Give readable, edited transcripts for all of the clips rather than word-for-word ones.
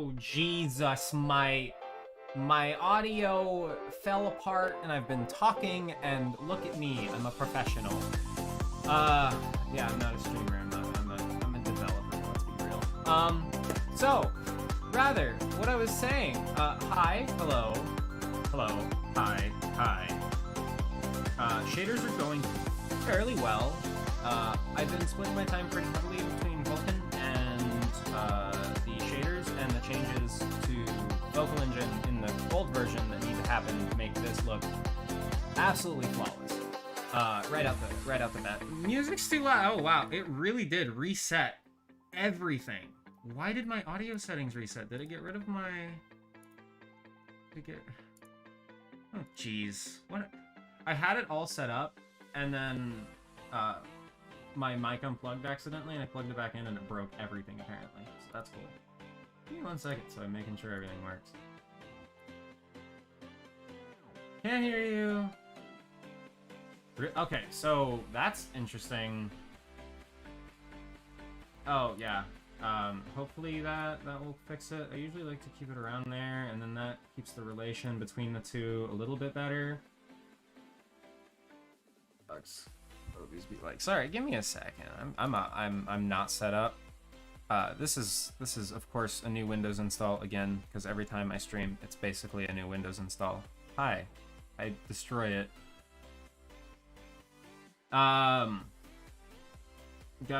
Oh, Jesus, my audio fell apart and I've been talking and look at me, I'm a professional. Yeah, I'm not a streamer, I'm a developer, let's be real. So, rather, what I was saying, hi, hello, hi. Shaders are going fairly well. I've been splitting my time pretty heavily between Vulkan and the shaders and the changes to Vocal Engine in the gold version that need to happen to make this look absolutely flawless. Right out the bat. Music's too loud. Oh wow, it really did reset everything. Why did my audio settings reset? Did it get rid of my? Oh jeez, what? I had it all set up, and then my mic unplugged accidentally, and I plugged it back in, and it broke everything apparently. So that's cool. Give me 1 second, so I'm making sure everything works. Can't hear you. Okay, so that's interesting. Oh yeah. Hopefully that will fix it. I usually like to keep it around there, and then that keeps the relation between the two a little bit better. Always be like, sorry, give me a second. I'm not set up. This is of course a new Windows install again, because every time I stream, it's basically a new Windows install. Hi, I destroy it. Gotta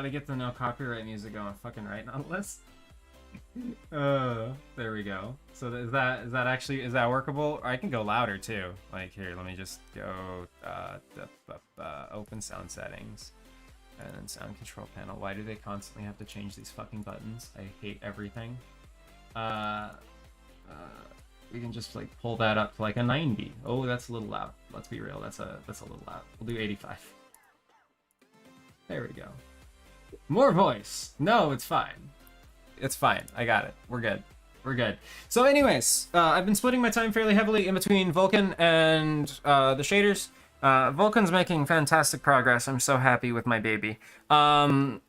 get the no copyright music going. Fucking right, Nautilus. There we go. So is that workable? Or I can go louder too. Like here, let me just go open sound settings and then sound control panel. Why do they constantly have to change these fucking buttons? I hate everything. We can just like pull that up to like a 90. Oh, that's a little loud. Let's be real. That's a little loud. We'll do 85. There we go. More voice. No, it's fine. It's fine. I got it. We're good. We're good. So anyways, I've been splitting my time fairly heavily in between Vulkan and the shaders. Vulkan's making fantastic progress. I'm so happy with my baby. And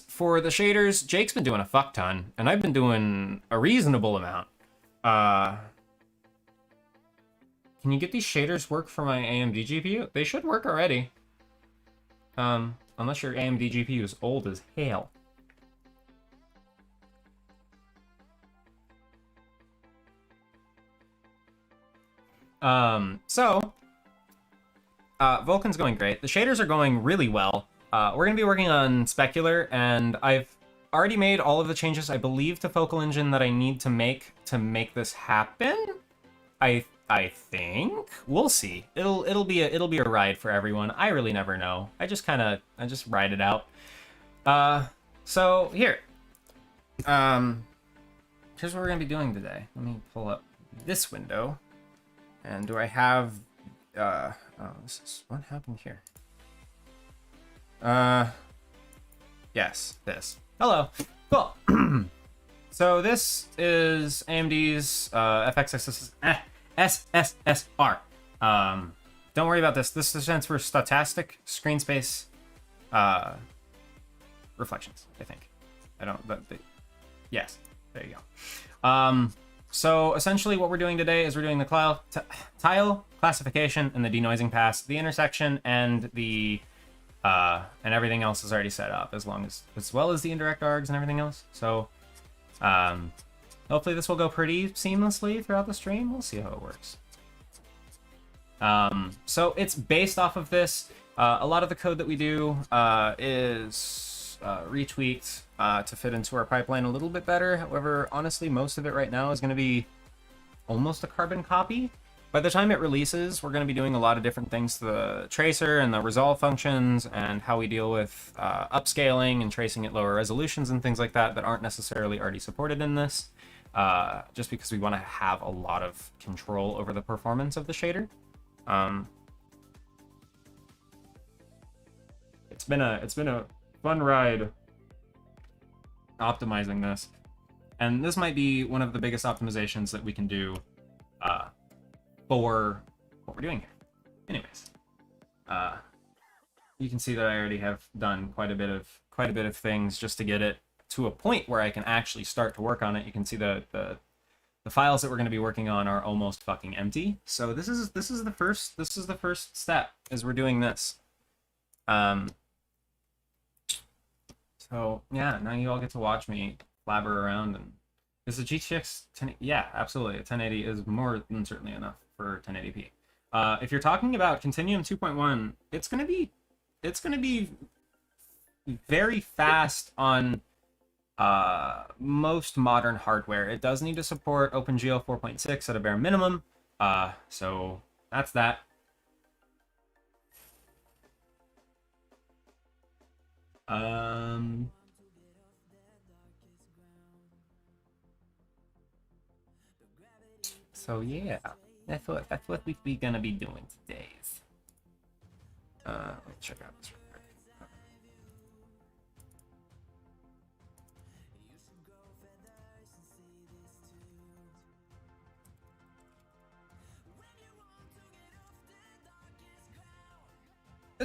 for the shaders, Jake's been doing a fuck ton, and I've been doing a reasonable amount. Can you get these shaders work for my AMD GPU? They should work already. Unless your AMD GPU is old as hell. Vulkan's going great. The shaders are going really well. We're going to be working on specular, and I've already made all of the changes, I believe, to Focal Engine that I need to make this happen. I think we'll see. It'll be a ride for everyone. I really never know. I just ride it out. So here, here's what we're gonna be doing today. Let me pull up this window. And do I have, oh, what happened here? Yes, this. Hello, cool. So this is AMD's FX SSSR. Don't worry about this. This stands for stochastic screen space reflections, I think. I don't, but yes, there you go. So essentially what we're doing today is we're doing the tile classification and the denoising pass, the intersection, and the and everything else is already set up, as well as the indirect args and everything else. So hopefully this will go pretty seamlessly throughout the stream. We'll see how it works. So it's based off of this. A lot of the code that we do is retweaked to fit into our pipeline a little bit better. However, honestly, most of it right now is going to be almost a carbon copy. By the time it releases, we're going to be doing a lot of different things to the tracer and the resolve functions and how we deal with upscaling and tracing at lower resolutions and things like that aren't necessarily already supported in this, just because we want to have a lot of control over the performance of the shader. It's been a fun ride optimizing this, and this might be one of the biggest optimizations that we can do for what we're doing here. Anyways, you can see that I already have done quite a bit of things just to get it to a point where I can actually start to work on it. You can see the files that we're going to be working on are almost fucking empty. So this is the first step, is we're doing this. So yeah, now you all get to watch me blabber around. And is the GTX 10? Yeah, absolutely. A 1080 is more than certainly enough for 1080p. If you're talking about Continuum 2.1, it's gonna be very fast on most modern hardware. It does need to support OpenGL 4.6 at a bare minimum. So that's that. So yeah, that's what we gonna be doing today. Let's check out this real quick.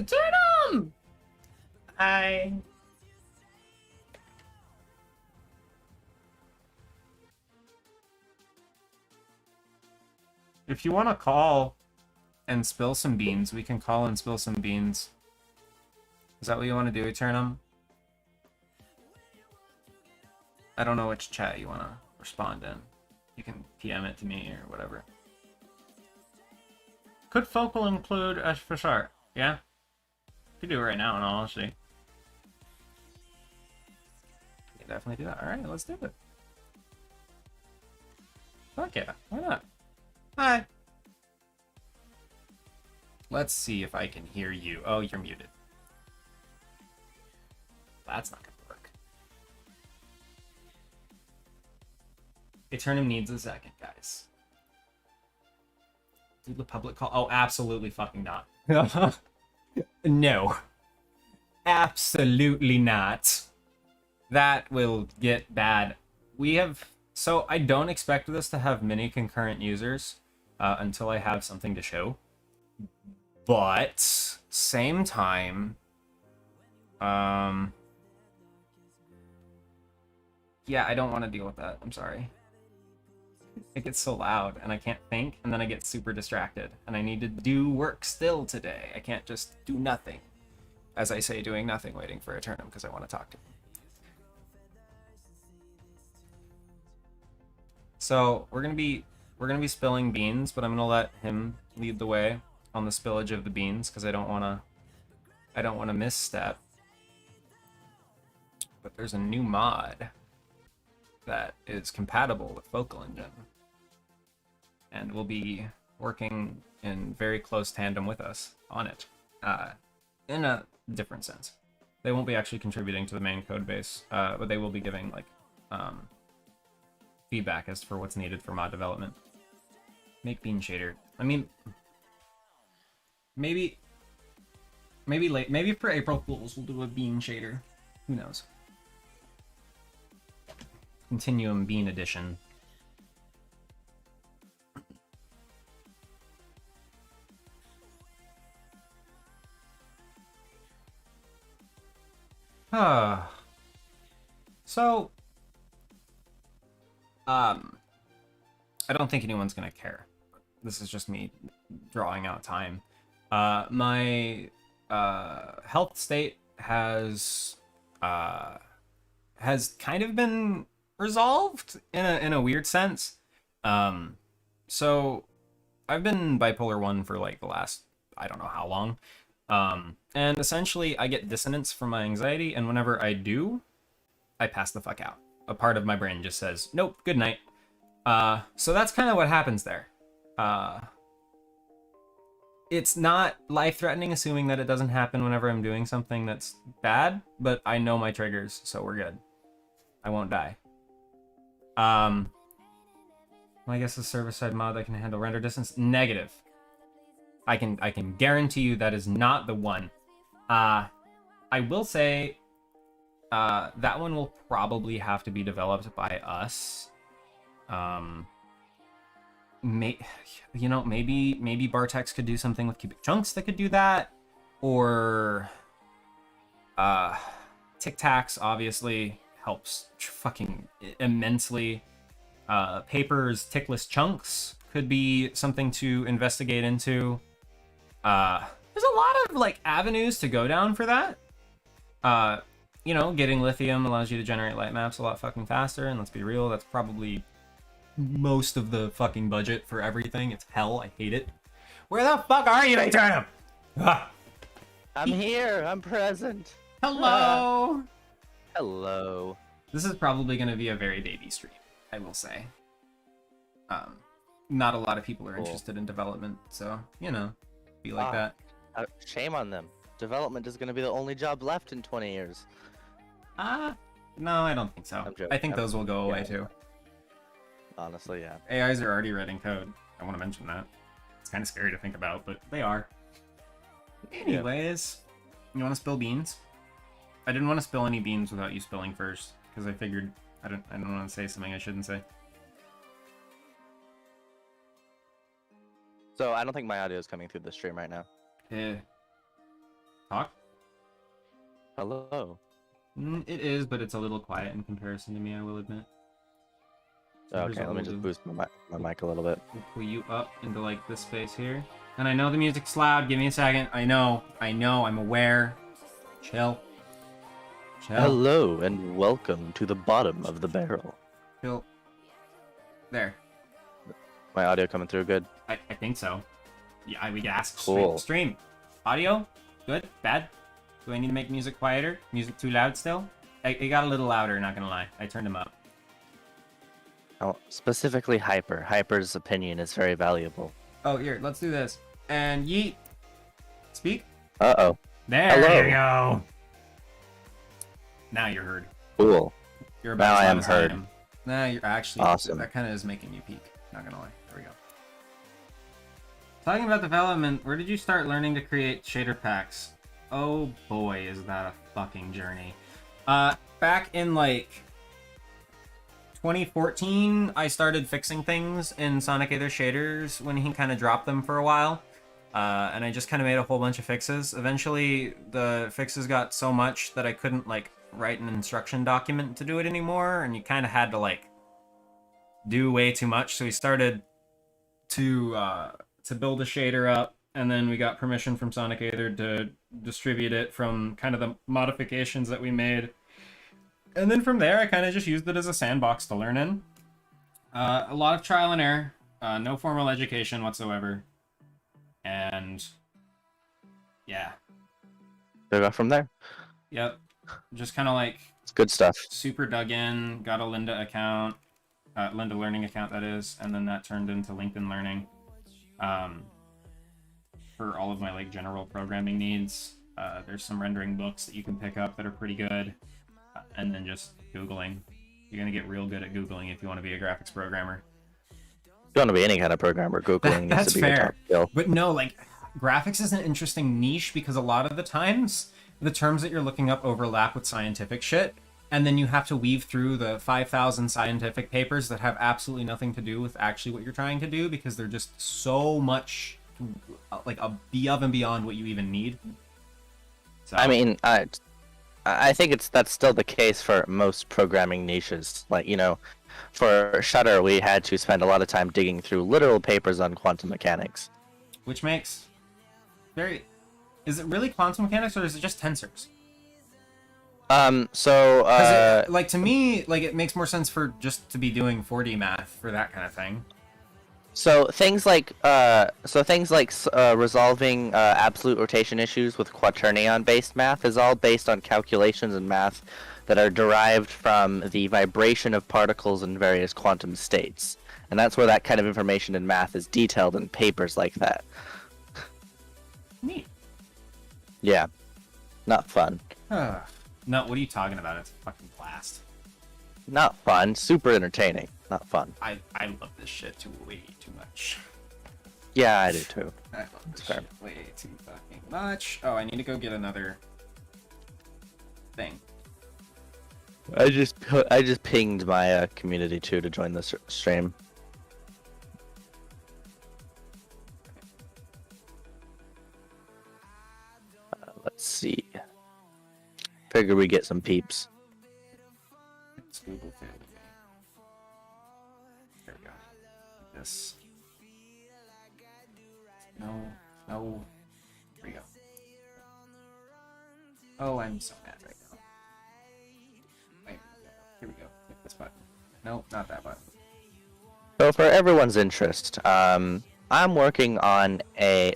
Turn on! Hi. If you want to call and spill some beans, we can call and spill some beans. Is that what you want to do, Eternum? I don't know which chat you want to respond in. You can PM it to me or whatever. Could Focal include a Fashart? Yeah? Could do it right now, in all honesty. You can definitely do that. Alright, let's do it. Fuck yeah, why not? Hi. Let's see if I can hear you. Oh, you're muted. That's not gonna work. Eternum needs a second, guys. Do the public call? Oh, absolutely fucking not. No. Absolutely not. That will get bad. We have... So I don't expect this to have many concurrent users until I have something to show. But, same time... Yeah, I don't want to deal with that. I'm sorry. It gets so loud, and I can't think, and then I get super distracted. And I need to do work still today. I can't just do nothing. As I say, doing nothing, waiting for Eternum, because I want to talk to him. So, we're gonna be spilling beans, but I'm gonna let him lead the way on the spillage of the beans, because I don't wanna misstep. But there's a new mod that is compatible with Focal Engine, and will be working in very close tandem with us on it, in a different sense. They won't be actually contributing to the main code base, but they will be giving like feedback as for what's needed for mod development. Make bean shader. I mean, maybe for April Fools we'll do a bean shader. Who knows? Continuum Bean Edition. So, I don't think anyone's gonna care. This is just me drawing out time. My health state has kind of been resolved in a weird sense. So I've been bipolar 1 for like the last I don't know how long. And essentially I get dissonance from my anxiety, and whenever I do, I pass the fuck out. A part of my brain just says, nope, good night. So that's kind of what happens there. It's not life-threatening, assuming that it doesn't happen whenever I'm doing something that's bad, but I know my triggers, so we're good. I won't die. I guess the server-side mod that can handle render distance? Negative. I can guarantee you that is not the one. I will say that one will probably have to be developed by us. Maybe Bartex could do something with cubic chunks that could do that, or Tic Tacs obviously helps fucking immensely. Paper's tickless chunks could be something to investigate into. There's a lot of like avenues to go down for that. You know, getting lithium allows you to generate light maps a lot fucking faster, and let's be real, that's probably most of the fucking budget for everything. It's hell, I hate it. Where the fuck are you, Atrium? I'm here, I'm present. Hello! Hello. This is probably going to be a very baby stream, I will say. Not a lot of people are interested in development, so, you know, be like that. Shame on them. Development is going to be the only job left in 20 years. No, I don't think so. I think those will go away too. Honestly, yeah. AIs are already writing code. I want to mention that. It's kind of scary to think about, but they are. Anyways, you want to spill beans? I didn't want to spill any beans without you spilling first, because I figured I don't want to say something I shouldn't say. So I don't think my audio is coming through the stream right now. Talk? Hello. It is, but it's a little quiet in comparison to me, I will admit. So okay, let me just boost my mic a little bit. We'll pull you up into like this space here. And I know the music's loud. Give me a second. I know. I'm aware. Chill. Hello and welcome to the bottom of the barrel. Chill. There. My audio coming through good? I think so. Yeah, we asked. Cool. Stream. Audio? Good? Bad? Do I need to make music quieter? Music too loud still? It got a little louder, not gonna lie. I turned him up. Oh, specifically Hyper. Hyper's opinion is very valuable. Oh, here, let's do this. And yeet. Speak. Uh-oh. There you go. Now you're heard. Cool. You're about now as I loud am as heard. am. Nah, you're actually awesome. That kind of is making you peak. Not gonna lie. There we go. Talking about development, where did you start learning to create shader packs? Oh boy, is that a fucking journey. Back in like 2014, I started fixing things in Sonic Aether shaders when he kind of dropped them for a while. And I just kind of made a whole bunch of fixes. Eventually, the fixes got so much that I couldn't like write an instruction document to do it anymore, and you kind of had to like do way too much. So we started to build a shader up, and then we got permission from Sonic Aether to distribute it from kind of the modifications that we made. And then from there, I kind of just used it as a sandbox to learn in. A lot of trial and error, no formal education whatsoever. And yeah. They got from there. Yep. Just kind of like... It's good stuff. Super dug in, got a Lynda account, Lynda Learning account that is, and then that turned into LinkedIn Learning. For all of my like general programming needs. There's some rendering books that you can pick up that are pretty good. And then just Googling. You're going to get real good at Googling if you want to be a graphics programmer. If you want to be any kind of programmer, Googling needs to be fair. your top skill. But no, like, graphics is an interesting niche because a lot of the times, the terms that you're looking up overlap with scientific shit. And then you have to weave through the 5,000 scientific papers that have absolutely nothing to do with actually what you're trying to do because they're just so much, like, above and beyond what you even need. So. I mean, I think that's still the case for most programming niches. Like, you know, for Shutter, we had to spend a lot of time digging through literal papers on quantum mechanics. Which makes is it really quantum mechanics or is it just tensors? Like to me, like it makes more sense for just to be doing 4D math for that kind of thing. So things like resolving absolute rotation issues with quaternion-based math is all based on calculations and math that are derived from the vibration of particles in various quantum states, and that's where that kind of information in math is detailed in papers like that. Neat. Yeah, not fun. No, what are you talking about? It's a fucking blast. Not fun. Super entertaining. Not fun. I love this shit way too much. Yeah, I do too. I love this shit way too fucking much. Oh, I need to go get another thing. I just pinged my community too to join this stream. Let's see. Figure we get some peeps. Google Family. There we go. This. No. No. Here we go. Oh, I'm so mad right now. Wait. Here we go. Hit this button. No, not that button. So for everyone's interest, I'm working on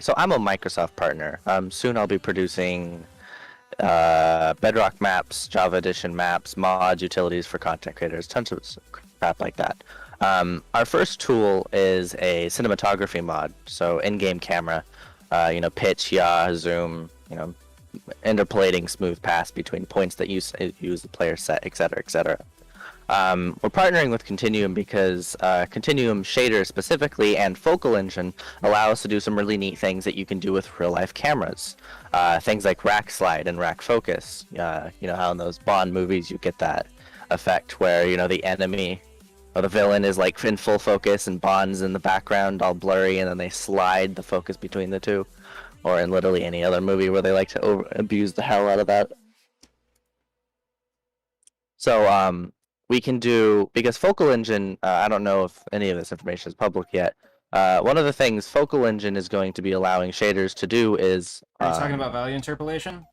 so I'm a Microsoft partner. Soon I'll be producing Bedrock maps, Java Edition maps, mods, utilities for content creators, tons of crap like that. Our first tool is a cinematography mod, so in-game camera, pitch, yaw, zoom, interpolating smooth pass between points that use the player set, etc., etc. We're partnering with Continuum because Continuum shader specifically and focal engine allow us to do some really neat things that you can do with real-life cameras. Things like rack slide and rack focus. You know how in those Bond movies you get that effect where the enemy or the villain is like in full focus and Bond's in the background all blurry, and then they slide the focus between the two. Or in literally any other movie where they like to abuse the hell out of that. So we can do, because focal engine, I don't know if any of this information is public yet. One of the things focal engine is going to be allowing shaders to do is. Are you talking about value interpolation?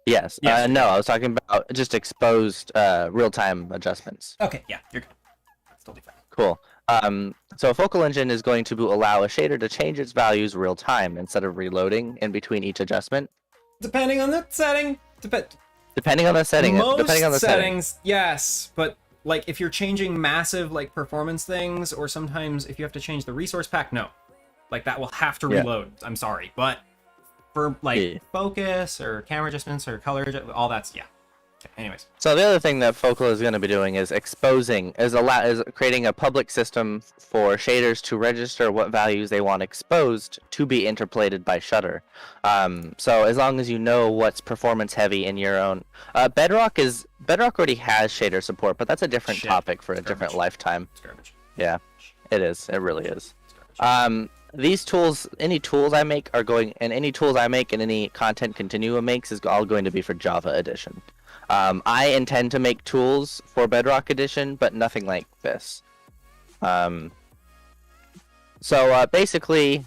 Yes. No, I was talking about just exposed real-time adjustments. Okay, yeah, you're good. That's totally fine. Cool. So a focal engine is going to allow a shader to change its values real time instead of reloading in between each adjustment. Depending on the setting. Depending on the setting. Most depending on the settings, yes, but like if you're changing massive like performance things, or sometimes if you have to change the resource pack, no, like that will have to reload. I'm sorry, but for like focus or camera adjustments or color, all that's Okay, anyways. So the other thing that focal is going to be doing is is creating a public system for shaders to register what values they want exposed to be interpolated by Shutter. So as long as you know what's performance heavy in your own Bedrock already has shader support, but that's a different topic for a different lifetime. It's garbage. Yeah, it is. It really is. These tools, any tools I make and any content Continuum makes is all going to be for Java Edition. I intend to make tools for Bedrock Edition, but nothing like this. Basically,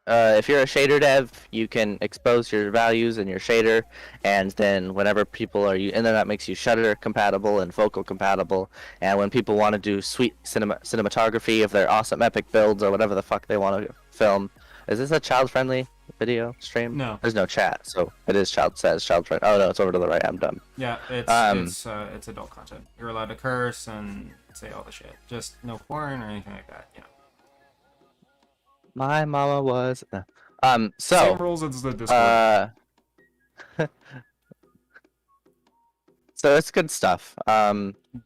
if you're a shader dev, you can expose your values in your shader, and then whenever people and then that makes you Shutter compatible and focal compatible. And when people want to do sweet cinematography of their awesome epic builds or whatever the fuck they want to film, is this a child-friendly video stream? No. There's no chat, so it is child friendly. Oh no, it's over to the right. I'm dumb. Yeah, it's adult content. You're allowed to curse and say all the shit. Just no porn or anything like that. My mama was. Same rules as the Discord. So it's good stuff.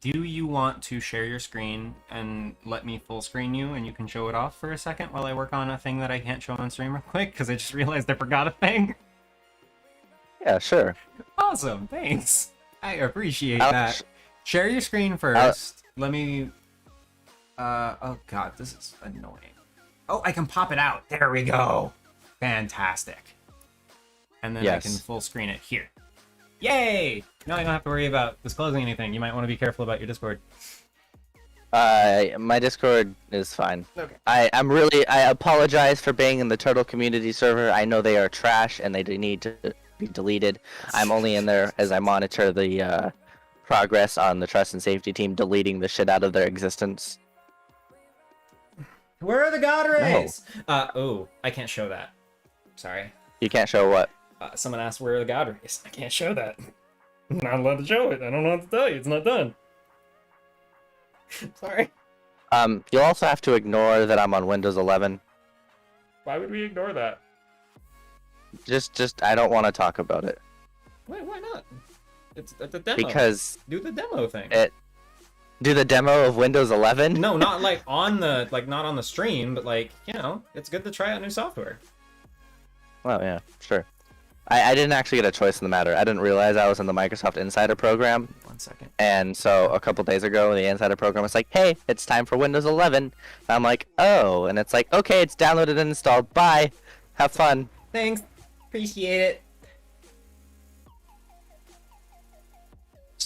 Do you want to share your screen and let me full screen you, and you can show it off for a second while I work on a thing that I can't show on stream real quick because I just realized I forgot a thing? Yeah, sure. Awesome, thanks. I appreciate that. Share your screen first. Let me. Oh god, this is annoying. Oh, I can pop it out. There we go. Fantastic. And then I can full screen it here. Yay! Now you don't have to worry about disclosing anything. You might want to be careful about your Discord. My Discord is fine. Okay. I apologize for being in the Turtle community server. I know they are trash and they need to be deleted. I'm only in there as I monitor the progress on the trust and safety team deleting the shit out of their existence. Where are the God Rays? No. Oh, I can't show that. Sorry. You can't show what? Someone asked where are the God Rays. I can't show that. I'm not allowed to show it. I don't know what to tell you. It's not done. Sorry. You'll also have to ignore that I'm on Windows 11. Why would we ignore that? Just I don't want to talk about it. Why not? It's the demo. Because do the demo thing. Do the demo of Windows 11? No, not like on the not on the stream, but it's good to try out new software. Well, yeah, sure. I didn't actually get a choice in the matter. I didn't realize I was in the Microsoft Insider program. 1 second. And so a couple days ago, the Insider program was like, "Hey, it's time for Windows 11." And I'm like, "Oh," and it's like, "Okay, it's downloaded and installed. Bye. Have fun." Thanks. Appreciate it.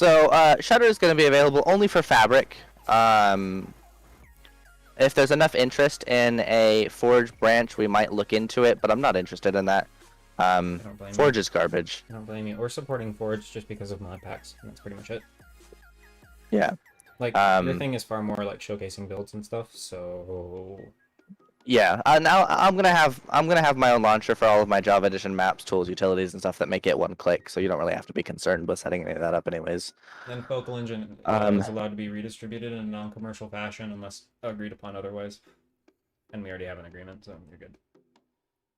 So Shutter is going to be available only for Fabric. If there's enough interest in a Forge branch, we might look into it, but I'm not interested in that. Forge is garbage. I don't blame you. Or supporting Forge just because of mod packs. And that's pretty much it. Yeah. Like, your thing is far more like showcasing builds and stuff, so... Yeah, now I'm gonna have my own launcher for all of my Java Edition maps, tools, utilities, and stuff that make it one click, so you don't really have to be concerned with setting any of that up, anyways. Then Focal Engine is allowed to be redistributed in a non-commercial fashion unless agreed upon otherwise, and we already have an agreement, so you're good.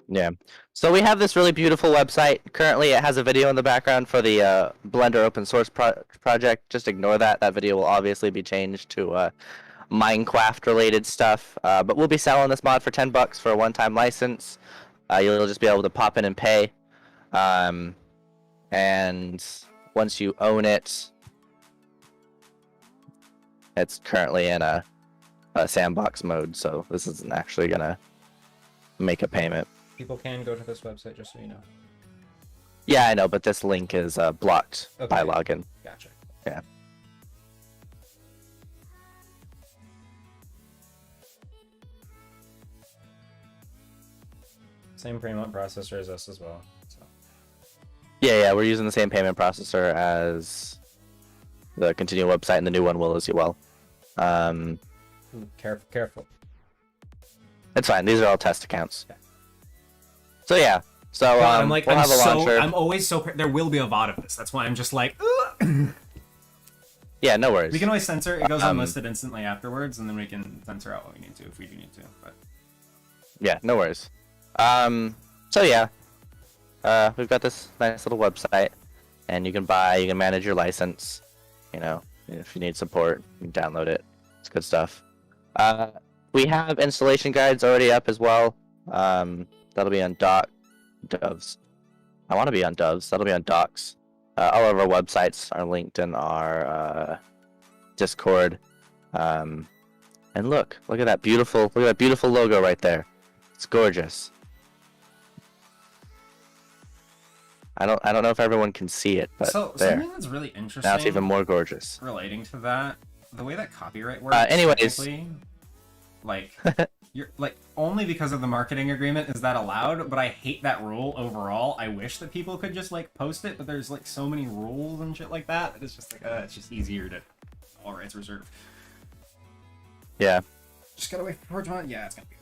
Yeah. So we have this really beautiful website. Currently, it has a video in the background for the Blender open source project. Just ignore that. That video will obviously be changed to Minecraft related stuff, but we'll be selling this mod for $10 for a one-time license. You'll just be able to pop in and pay, and once you own it, it's currently in a sandbox mode, so this isn't actually gonna make a payment. People can go to this website, just so you know. Yeah, I know, but this link is blocked by login. Gotcha. Yeah. Same payment processor as us as well. So. Yeah, we're using the same payment processor as the Continuum website, and the new one will as well. Ooh, careful. It's fine. These are all test accounts. Yeah. So yeah. So God, we'll have a launcher. I'm always so. There will be a VOD of this. That's why I'm just like. Yeah, no worries. We can always censor. It goes unlisted instantly afterwards, and then we can censor out what we need to if we do need to. But yeah, no worries. So yeah, we've got this nice little website, and you can manage your license. You know, if you need support, you can download it. It's good stuff. We have installation guides already up as well. That'll be on Doves. I want to be on Doves. That'll be on Docs. All of our websites are linked in our Discord. And look at that beautiful logo right there. It's gorgeous. I don't know if everyone can see it, but so there. something that's really interesting. Now it's even more gorgeous. Relating to that, the way that copyright works. Anyways, like you're like only because of the marketing agreement is that allowed, but I hate that rule overall. I wish that people could just like post it, but there's like so many rules and shit like that. It's just like it's just easier to all rights reserved. Yeah. Just gotta wait for Forge Mod. Yeah, it's gonna be.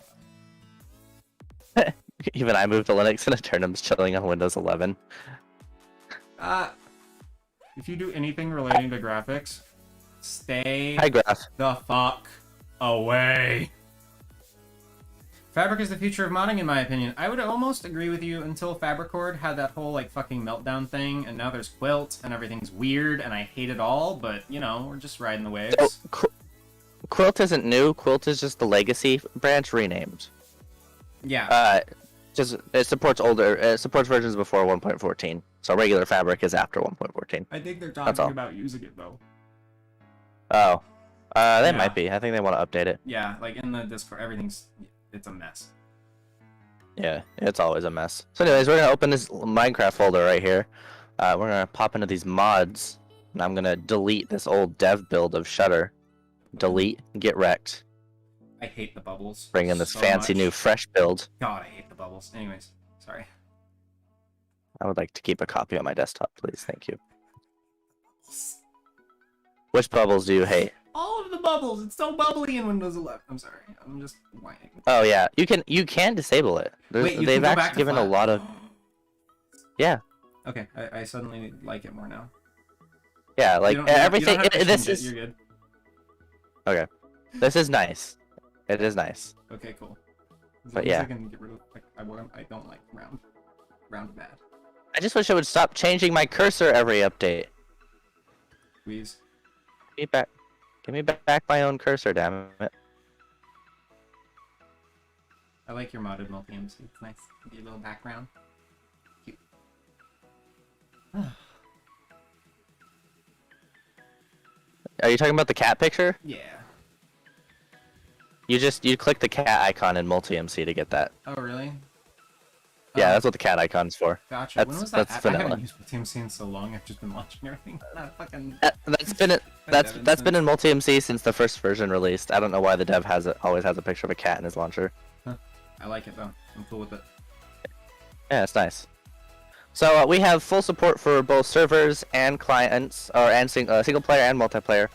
Even I moved to Linux and Eternum's chilling on Windows 11. If you do anything relating to graphics, stay Graph. the fuck away. Fabric is the future of modding, in my opinion. I would almost agree with you until Fabricord had that whole like fucking meltdown thing, and now there's Quilt, and everything's weird, and I hate it all. But you know, we're just riding the waves. So, Quilt isn't new. Quilt is just the legacy branch renamed. Yeah. It supports versions before 1.14. So regular Fabric is after 1.14. I think they're talking about using it though. Oh. They might be. I think they want to update it. Yeah, like in the Discord, it's a mess. Yeah, it's always a mess. So anyways, we're gonna open this Minecraft folder right here. We're gonna pop into these mods, and I'm gonna delete this old dev build of Shutter. Delete, get wrecked. I hate the bubbles. Bring in this fancy new fresh build. God, I hate the bubbles. Anyways, sorry. I would like to keep a copy on my desktop, please. Thank you. Which bubbles do you hate? All of the bubbles. It's so bubbly in Windows 11. I'm sorry. I'm just whining. Oh yeah, you can disable it. They've actually given a lot of. Yeah. Okay, I suddenly like it more now. Yeah, like everything. This is. You're good. Okay, this is nice. It is nice. Okay, cool. But yeah. I can get rid of, like, I don't like round bad. I just wish it would stop changing my cursor every update. Please. Give me back my own cursor, damn it. I like your modded multi-MC. It's nice. Give you a little background. Cute. Are you talking about the cat picture? Yeah. You click the cat icon in multi-MC to get that. Oh, really? Yeah, Oh, that's what the cat icon's for. gotcha. When was that? That's I vanilla. haven't used TMC in so long. I've just been launching everything. Not fucking. That's been it. That's been in multi-MC since the first version released. I don't know why the dev always has a picture of a cat in his launcher. Huh. I like it though. I'm cool with it. Yeah, it's nice. So we have full support for both servers and clients, single player and multiplayer.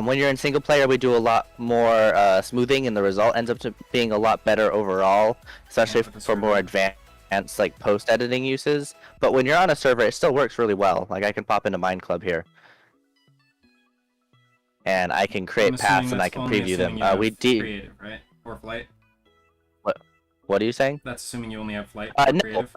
When you're in single player, we do a lot more smoothing, and the result ends up being a lot better overall, especially for more advanced like post editing uses. But when you're on a server, it still works really well. Like I can pop into Mind Club here, and I can create paths and I can preview them. Creative, right? Or flight. What are you saying? That's assuming you only have flight. No. Creative.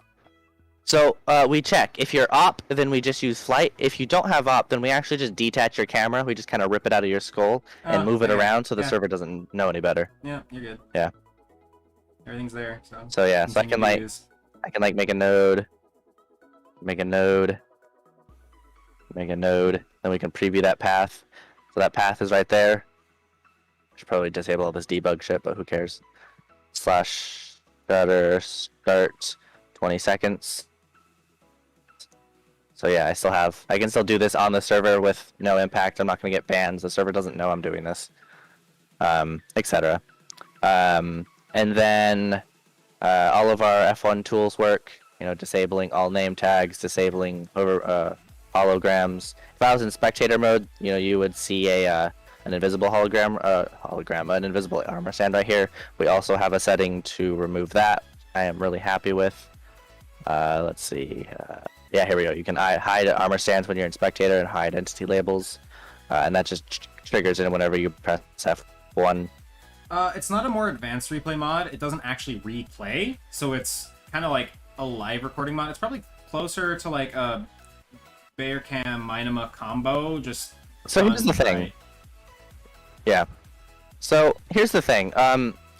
So we check. If you're op, then we just use flight. If you don't have op, then we actually just detach your camera. We just kind of rip it out of your skull and move it around so the server doesn't know any better. Yeah, you're good. Yeah. Everything's there. So yeah, so I can make a node, make a node, then we can preview that path. So that path is right there. Should probably disable all this debug shit, but who cares? Slash shutter start 20 seconds. So yeah, I can still do this on the server with no impact. I'm not going to get bans. The server doesn't know I'm doing this, etc. And then all of our F1 tools work. You know, disabling all name tags, disabling holograms. If I was in spectator mode, you know, you would see an invisible an invisible armor stand right here. We also have a setting to remove that. I am really happy with. Let's see. Yeah, here we go. You can hide armor stands when you're in spectator and hide entity labels, and that just triggers in whenever you press F1. It's not a more advanced replay mod. It doesn't actually replay, so it's kind of like a live recording mod. It's probably closer to like a Bearcam Minima combo. Just so here's the thing. Right. Yeah. So here's the thing.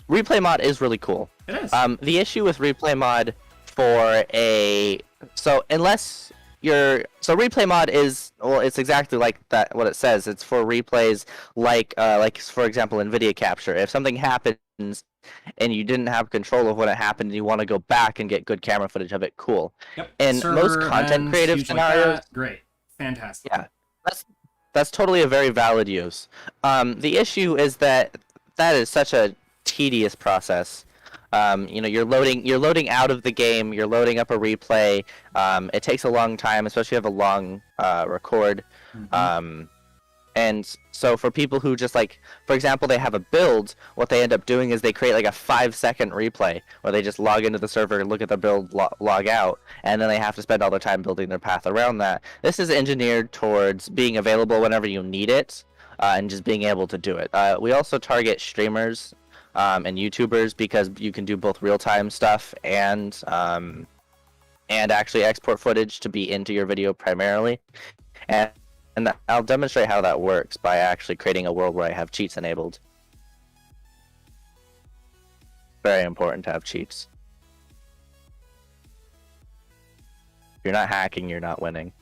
Replay mod is really cool. It is. The issue with replay mod replay mod is, well, it's exactly like that, what it says. It's for replays like for example in video capture. If something happens and you didn't have control of when it happened and you want to go back and get good camera footage of it, cool. Yep. And most content creative scenarios, like great, fantastic. Yeah, that's totally a very valid use. The issue is that is such a tedious process. You know, you're loading out of the game, you're loading up a replay. It takes a long time, especially if you have a long record. Mm-hmm. And so for people who just like, for example, they have a build, what they end up doing is they create like a 5-second replay where they just log into the server, look at the build, log out, and then they have to spend all their time building their path around that. This is engineered towards being available whenever you need it, and just being able to do it. We also target streamers and YouTubers because you can do both real-time stuff and actually export footage to be into your video primarily. And I'll demonstrate how that works by actually creating a world where I have cheats enabled. Very important to have cheats. If you're not hacking, you're not winning.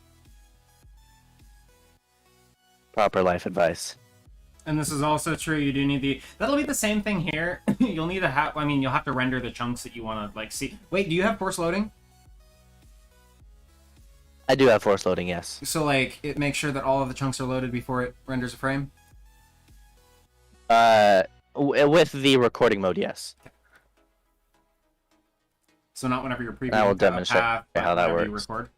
Proper life advice. And this is also true. You do need that'll be the same thing here. You'll need you'll have to render the chunks that you want to like see. Wait, do you have force loading? I do have force loading, yes. So like it makes sure that all of the chunks are loaded before it renders a frame? With the recording mode, yes. Okay. So not whenever you're previewing I will demonstrate how that works. You record?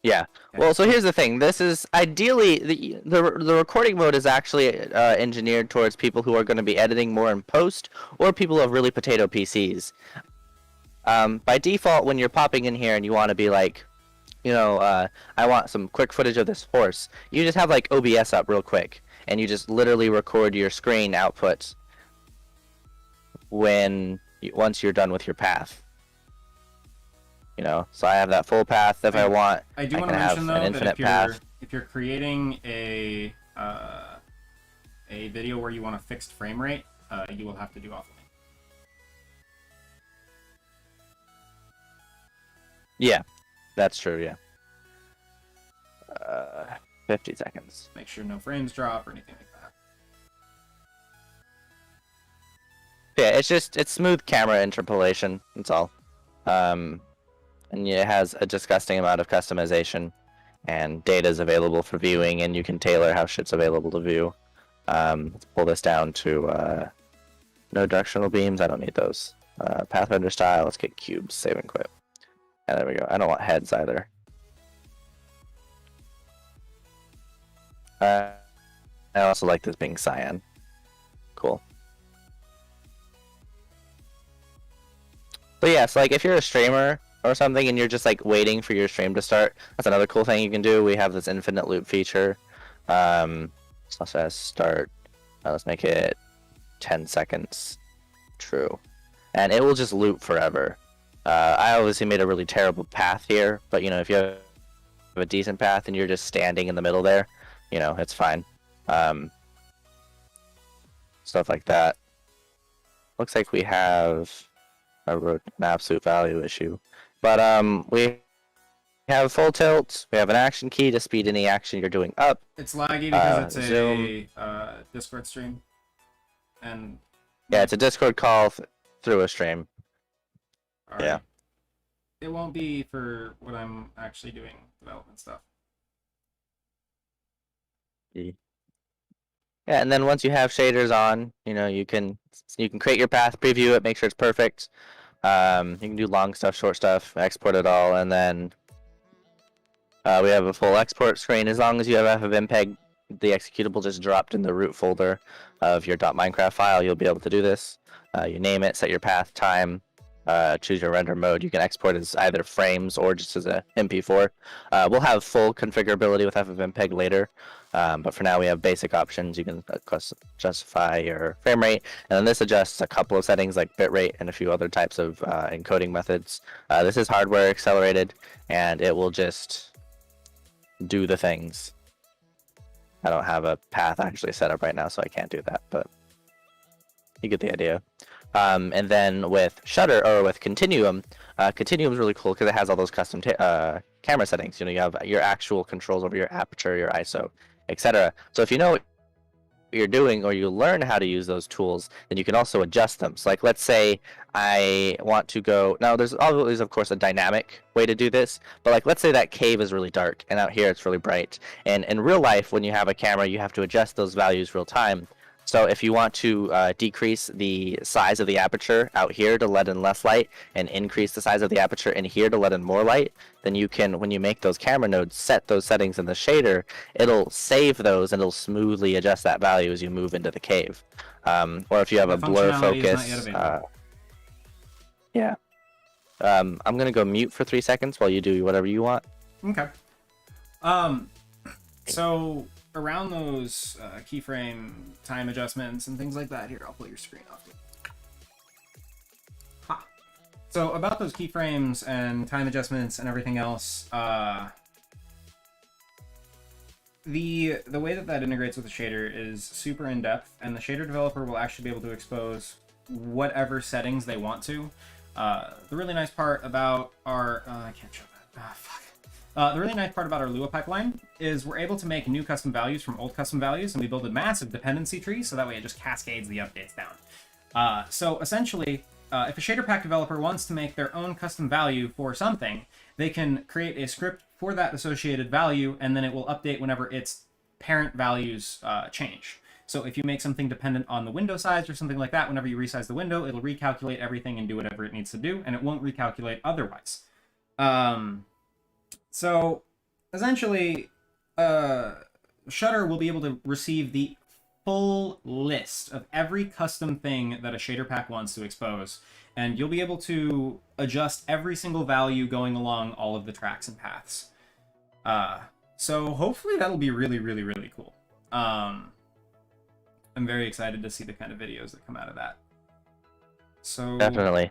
Yeah. Okay. Well, so here's the thing. This is ideally the recording mode is actually engineered towards people who are going to be editing more in post, or people who have really potato PCs. By default, when you're popping in here and you want to be like, you know, I want some quick footage of this horse, you just have like OBS up real quick, and you just literally record your screen output once you're done with your path. You know, so I have that full path. If I want, I do want to mention though that if you're creating a video where you want a fixed frame rate, you will have to do offline. Yeah, that's true. Yeah. 50 seconds. Make sure no frames drop or anything like that. Yeah, it's smooth camera interpolation. That's all. and it has a disgusting amount of customization, and data is available for viewing, and you can tailor how shit's available to view. Let's pull this down to no directional beams. I don't need those. Pathfinder style. Let's get cubes. Save and quit. Yeah, there we go. I don't want heads either. I also like this being cyan. Cool. But yeah, so like if you're a streamer or something and you're just like waiting for your stream to start, that's another cool thing you can do. We have this infinite loop feature. So let's start. Let's make it 10 seconds. True. And it will just loop forever. I obviously made a really terrible path here, but you know, if you have a decent path and you're just standing in the middle there, you know, it's fine. Stuff like that. Looks like we have an absolute value issue. But we have full tilt, we have an action key to speed any action you're doing up. It's laggy because it's zoom. a Discord stream. And yeah, it's a Discord call through a stream. right. Yeah. It won't be for what I'm actually doing, development stuff. Yeah, and then once you have shaders on, you know, you can create your path, preview it, make sure it's perfect. You can do long stuff, short stuff, export it all, and then we have a full export screen. As long as you have FFmpeg, the executable just dropped in the root folder of your .minecraft file, you'll be able to do this. You name it, set your path, time, choose your render mode. You can export as either frames or just as a MP4. We'll have full configurability with FFmpeg later, but for now we have basic options. You can justify your frame rate, and then this adjusts a couple of settings like bitrate and a few other types of encoding methods. This is hardware accelerated, and it will just do the things. I don't have a path actually set up right now, so I can't do that, but you get the idea. And then with Shutter or with Continuum, Continuum is really cool because it has all those custom camera settings. You know, you have your actual controls over your aperture, your ISO, etc. So if you know what you're doing or you learn how to use those tools, then you can also adjust them. So like, let's say I want to go, now there's always of course a dynamic way to do this, but like let's say that cave is really dark and out here it's really bright. And in real life, when you have a camera, you have to adjust those values real time. So if you want to decrease the size of the aperture out here to let in less light and increase the size of the aperture in here to let in more light, then you can, when you make those camera nodes, set those settings in the shader. It'll save those and it'll smoothly adjust that value as you move into the cave. Or if you have a blur focus. Yeah. I'm going to go mute for 3 seconds while you do whatever you want. Okay. So around those keyframe time adjustments and things like that, here, I'll pull your screen off. Ha. So about those keyframes and time adjustments and everything else, the way that integrates with the shader is super in-depth, and the shader developer will actually be able to expose whatever settings they want to. The really nice part about our... I can't show that. Fuck. The really nice part about our Lua pipeline is we're able to make new custom values from old custom values, and we build a massive dependency tree, so that way it just cascades the updates down. So essentially, if a shader pack developer wants to make their own custom value for something, they can create a script for that associated value, and then it will update whenever its parent values change. So if you make something dependent on the window size or something like that, whenever you resize the window, it'll recalculate everything and do whatever it needs to do, and it won't recalculate otherwise. So essentially, Shutter will be able to receive the full list of every custom thing that a shader pack wants to expose, and you'll be able to adjust every single value going along all of the tracks and paths. So hopefully that'll be really, really, really cool. I'm very excited to see the kind of videos that come out of that. So definitely.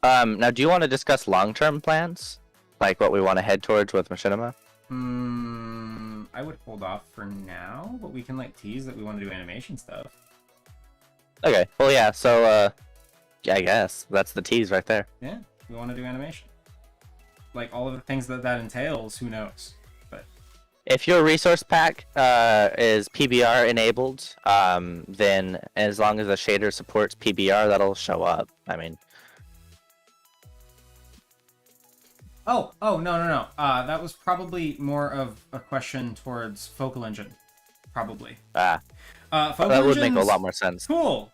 Now, do you want to discuss long-term plans, like what we want to head towards with Machinima? I would hold off for now, but we can like tease that we want to do animation stuff. Okay. Well, yeah. So, I guess that's the tease right there. Yeah, we want to do animation. Like all of the things that entails, who knows? But if your resource pack is PBR enabled, then as long as the shader supports PBR, that'll show up. I mean, Oh, no. That was probably more of a question towards Focal Engine, probably. Ah, Focal that would make a Engine's lot more sense. cool.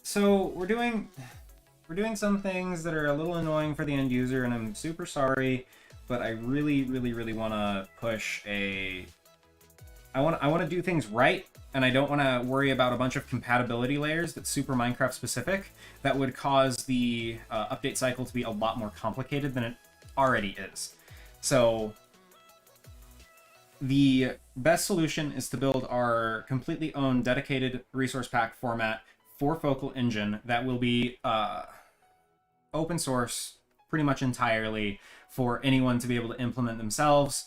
So we're doing some things that are a little annoying for the end user, and I'm super sorry, but I really want to push a. I want to do things right, and I don't want to worry about a bunch of compatibility layers that's super Minecraft specific that would cause the update cycle to be a lot more complicated than it already is. So the best solution is to build our completely own dedicated resource pack format for Focal Engine that will be open source pretty much entirely for anyone to be able to implement themselves.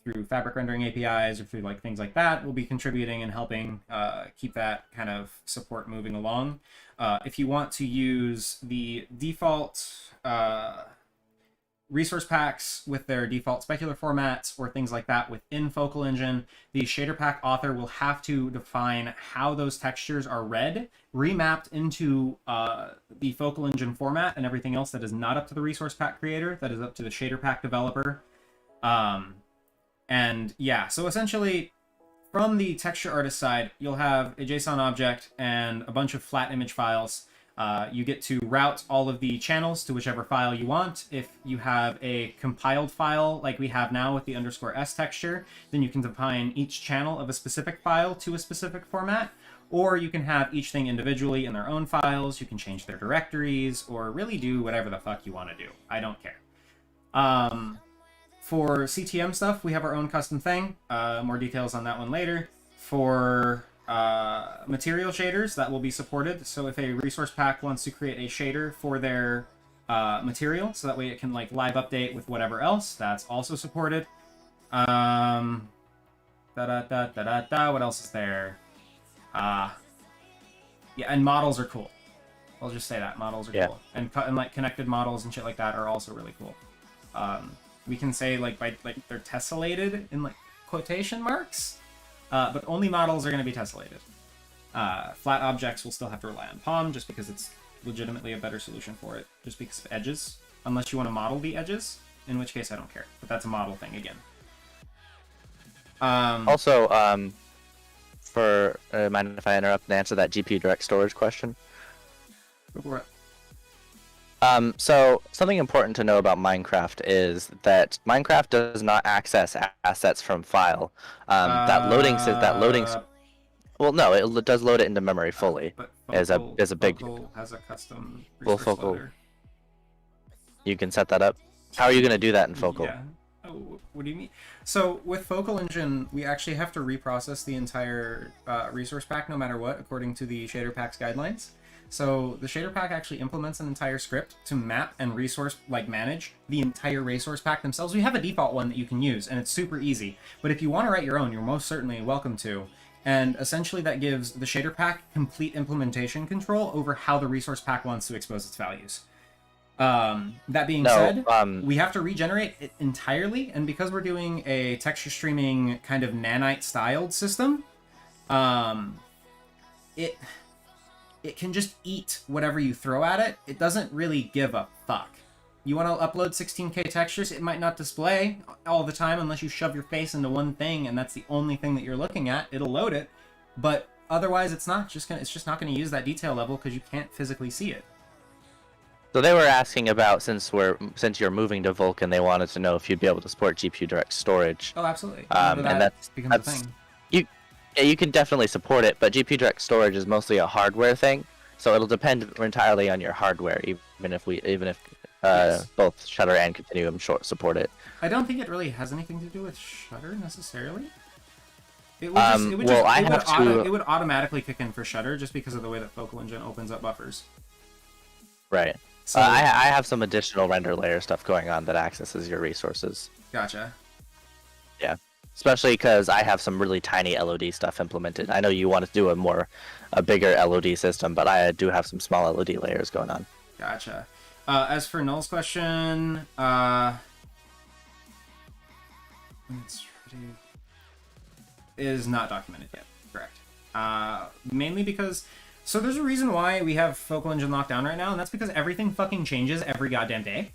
Through fabric rendering APIs or through like things like that, we'll be contributing and helping keep that kind of support moving along. If you want to use the default resource packs with their default specular formats or things like that within Focal Engine, the shader pack author will have to define how those textures are read, remapped into the Focal Engine format, and everything else that is not up to the resource pack creator, that is up to the shader pack developer. And yeah, so essentially, from the texture artist side, you'll have a JSON object and a bunch of flat image files. You get to route all of the channels to whichever file you want. If you have a compiled file like we have now with the _s texture, then you can define each channel of a specific file to a specific format. Or you can have each thing individually in their own files. You can change their directories or really do whatever the fuck you want to do. I don't care. For CTM stuff, we have our own custom thing. More details on that one later. For material shaders, that will be supported. So if a resource pack wants to create a shader for their material, so that way it can like live update with whatever else, that's also supported. What else is there? Yeah, and models are cool. I'll just say that models are cool, and like connected models and shit like that are also really cool. We can say like they're tessellated in like quotation marks, but only models are going to be tessellated. Flat objects will still have to rely on POM just because it's legitimately a better solution for it, just because of edges. Unless you want to model the edges, in which case I don't care. But that's a model thing again. Also, mind if I interrupt and answer that GPU direct storage question? Go for it. So something important to know about Minecraft is that Minecraft does not access assets from file. Well, no, it does load it into memory fully. But Focal has a custom resource loader. You can set that up. How are you going to do that in Focal? Yeah. Oh, what do you mean? So with Focal Engine, we actually have to reprocess the entire resource pack no matter what, according to the shader pack's guidelines. So the shader pack actually implements an entire script to map and manage the entire resource pack themselves. We have a default one that you can use, and it's super easy. But if you want to write your own, you're most certainly welcome to. And essentially that gives the shader pack complete implementation control over how the resource pack wants to expose its values. That being said, we have to regenerate it entirely, and because we're doing a texture streaming kind of nanite styled system, it can just eat whatever you throw at it. It doesn't really give a fuck. You want to upload 16K textures, it might not display all the time unless you shove your face into one thing and that's the only thing that you're looking at. It'll load it, but otherwise it's just not going to use that detail level because you can't physically see it. So they were asking about since you're moving to Vulkan, they wanted to know if you'd be able to support GPU direct storage. Oh, absolutely. And that's a thing. You can definitely support it, but GPU direct storage is mostly a hardware thing, so it'll depend entirely on your hardware. Even if Yes. both Shutter and Continuum support it. I don't think it really has anything to do with Shutter necessarily. It would automatically kick in for Shutter just because of the way that Focal Engine opens up buffers. Right. So I have some additional render layer stuff going on that accesses your resources. Gotcha. Yeah. Especially because I have some really tiny LOD stuff implemented. I know you want to do a bigger LOD system, but I do have some small LOD layers going on. Gotcha. As for Null's question, is not documented yet. Correct. Mainly because... So there's a reason why we have Focal Engine locked down right now, and that's because everything fucking changes every goddamn day.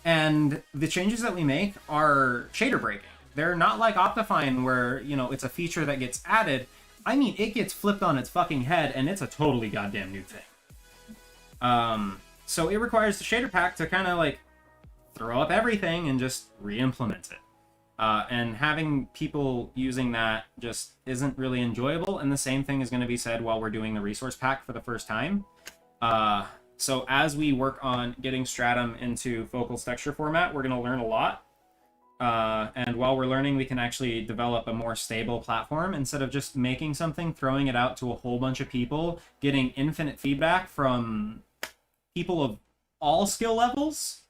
And the changes that we make are shader breaking. They're not like Optifine where, you know, it's a feature that gets added. I mean, it gets flipped on its fucking head, and it's a totally goddamn new thing. So it requires the shader pack to kind of like throw up everything and just re-implement it. And having people using that just isn't really enjoyable, and the same thing is going to be said while we're doing the resource pack for the first time. So as we work on getting Stratum into Focal's texture format, we're going to learn a lot. And while we're learning, we can actually develop a more stable platform instead of just making something, throwing it out to a whole bunch of people, getting infinite feedback from people of all skill levels.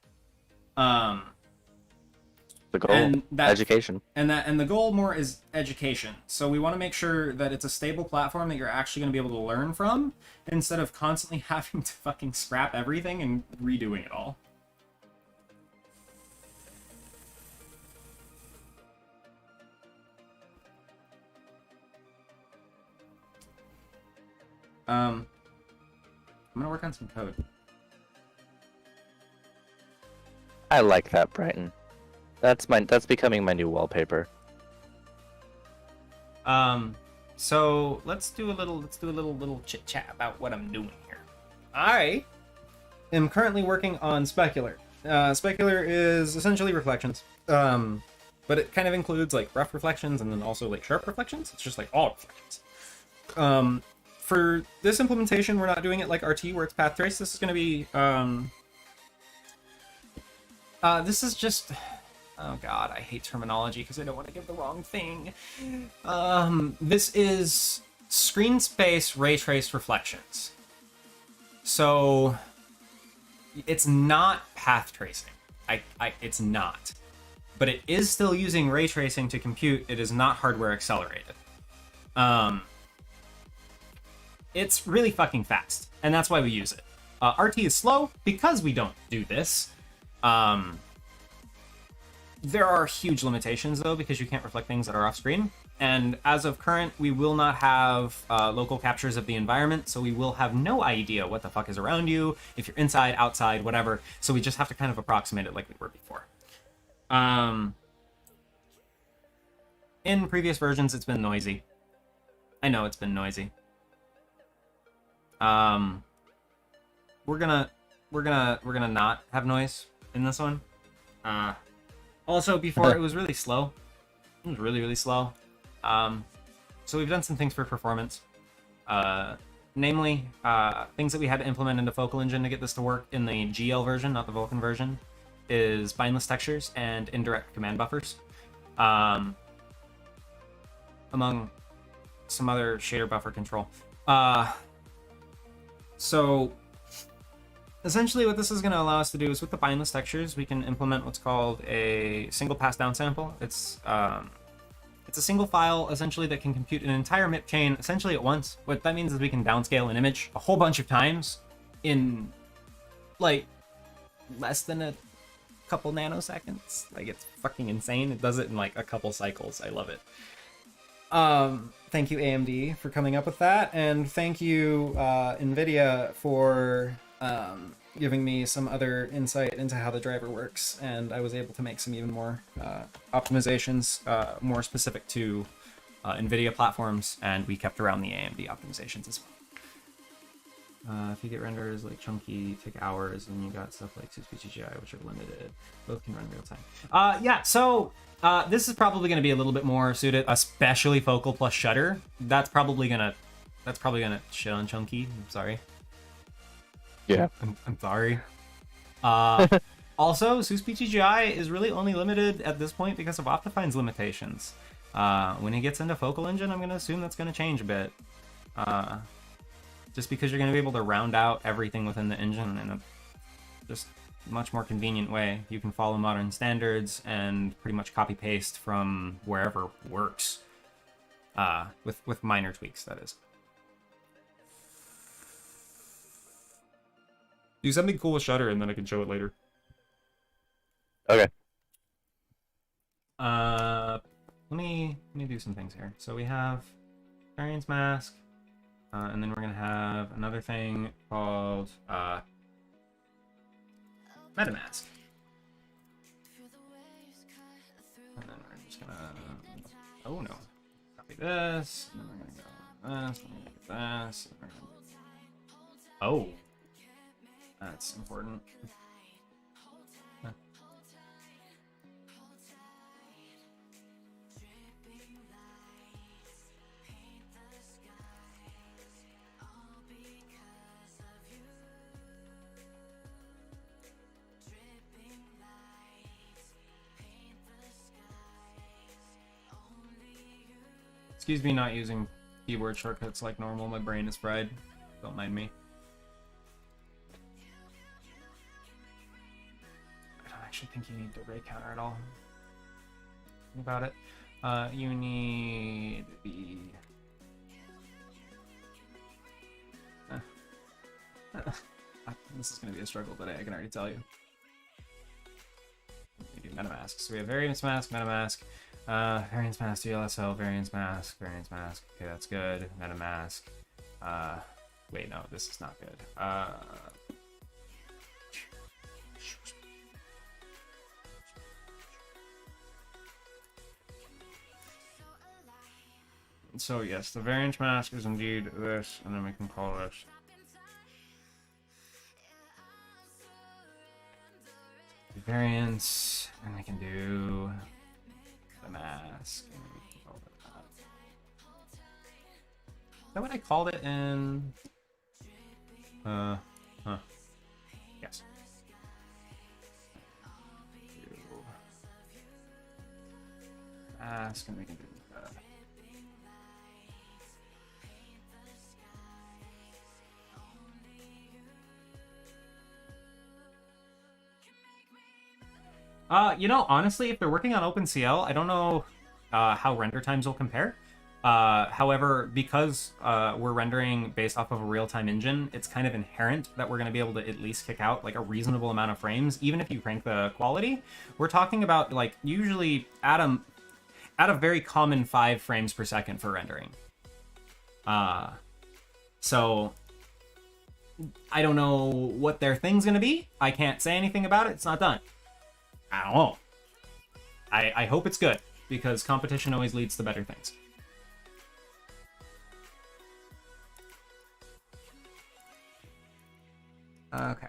The goal, education. And the goal more is education. So we want to make sure that it's a stable platform that you're actually going to be able to learn from, instead of constantly having to fucking scrap everything and redoing it all. I'm gonna work on some code. I like that, Brighton. That's becoming my new wallpaper. So let's do a little chit chat about what I'm doing here. I am currently working on specular. Specular is essentially reflections. But it kind of includes like rough reflections and then also like sharp reflections. It's just like all reflections. For this implementation, we're not doing it like RT where it's path trace. This is going to be, this is just, oh god, I hate terminology because I don't want to give the wrong thing. This is screen space ray trace reflections. So it's not path tracing. It's not. But it is still using ray tracing to compute. It is not hardware accelerated. It's really fucking fast, and that's why we use it. RT is slow because we don't do this. There are huge limitations, though, because you can't reflect things that are off-screen. And as of current, we will not have local captures of the environment, so we will have no idea what the fuck is around you, if you're inside, outside, whatever. So we just have to kind of approximate it like we were before. In previous versions, it's been noisy. I know it's been noisy. We're gonna not have noise in this one. Also, before it was really slow. It was really slow. So we've done some things for performance. Namely, things that we had to implement into Focal Engine to get this to work in the GL version, not the Vulkan version, is bindless textures and indirect command buffers. Among some other shader buffer control. So essentially what this is going to allow us to do is with the bindless textures, we can implement what's called a single pass down sample. It's a single file essentially that can compute an entire MIP chain essentially at once. What that means is we can downscale an image a whole bunch of times in like less than a couple nanoseconds. Like, it's fucking insane. It does it in like a couple cycles. I love it. Thank you AMD for coming up with that, and thank you NVIDIA for giving me some other insight into how the driver works, and I was able to make some even more optimizations more specific to NVIDIA platforms, and we kept around the AMD optimizations as well. If you get renders like chunky, take hours, and you got stuff like SpeechGI, which are limited. Both can run real time. Yeah, so this is probably going to be a little bit more suited, especially Focal plus Shutter. That's probably gonna shit on chunky. I'm sorry. Yeah, I'm sorry. Also, SpeechGI is really only limited at this point because of Optifine's limitations. When he gets into Focal Engine, I'm going to assume that's going to change a bit. Just because you're going to be able to round out everything within the engine in a just much more convenient way. You can follow modern standards and pretty much copy paste from wherever works. With minor tweaks, that is. Do something cool with Shutter and then I can show it later. Okay. Let me do some things here. So we have variance mask, and then we're gonna have another thing called MetaMask. Oh no. Copy this. And then we're gonna go this. We're gonna get this. And we're gonna... Oh. That's important. Huh. Excuse me not using keyboard shortcuts like normal. My brain is fried. Don't mind me. I don't actually think you need the ray counter at all. Think about it. You need the... This is going to be a struggle today, I can already tell you. We do MetaMask. So we have variance mask, MetaMask, variance mask, DLSL, variance mask, variance mask. Okay, that's good. MetaMask. Wait, no, this is not good. So yes, the variance mask is indeed this, and then we can call this variance, and we can do the mask, and we can call it that. Is that what I called it in? Yes. Mask, and we can do that. You know, honestly, if they're working on OpenCL, I don't know how render times will compare. However, because we're rendering based off of a real-time engine, it's kind of inherent that we're going to be able to at least kick out like a reasonable amount of frames, even if you crank the quality. We're talking about like usually at a very common 5 frames per second for rendering. So I don't know what their thing's going to be. I can't say anything about it. It's not done. I don't know. I hope it's good, because competition always leads to better things. Okay.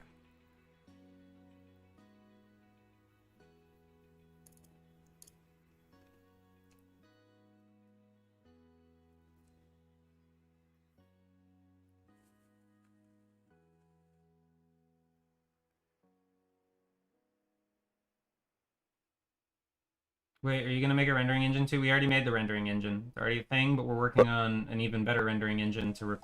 Wait, are you going to make a rendering engine too? We already made the rendering engine. It's already a thing, but we're working on an even better rendering engine to...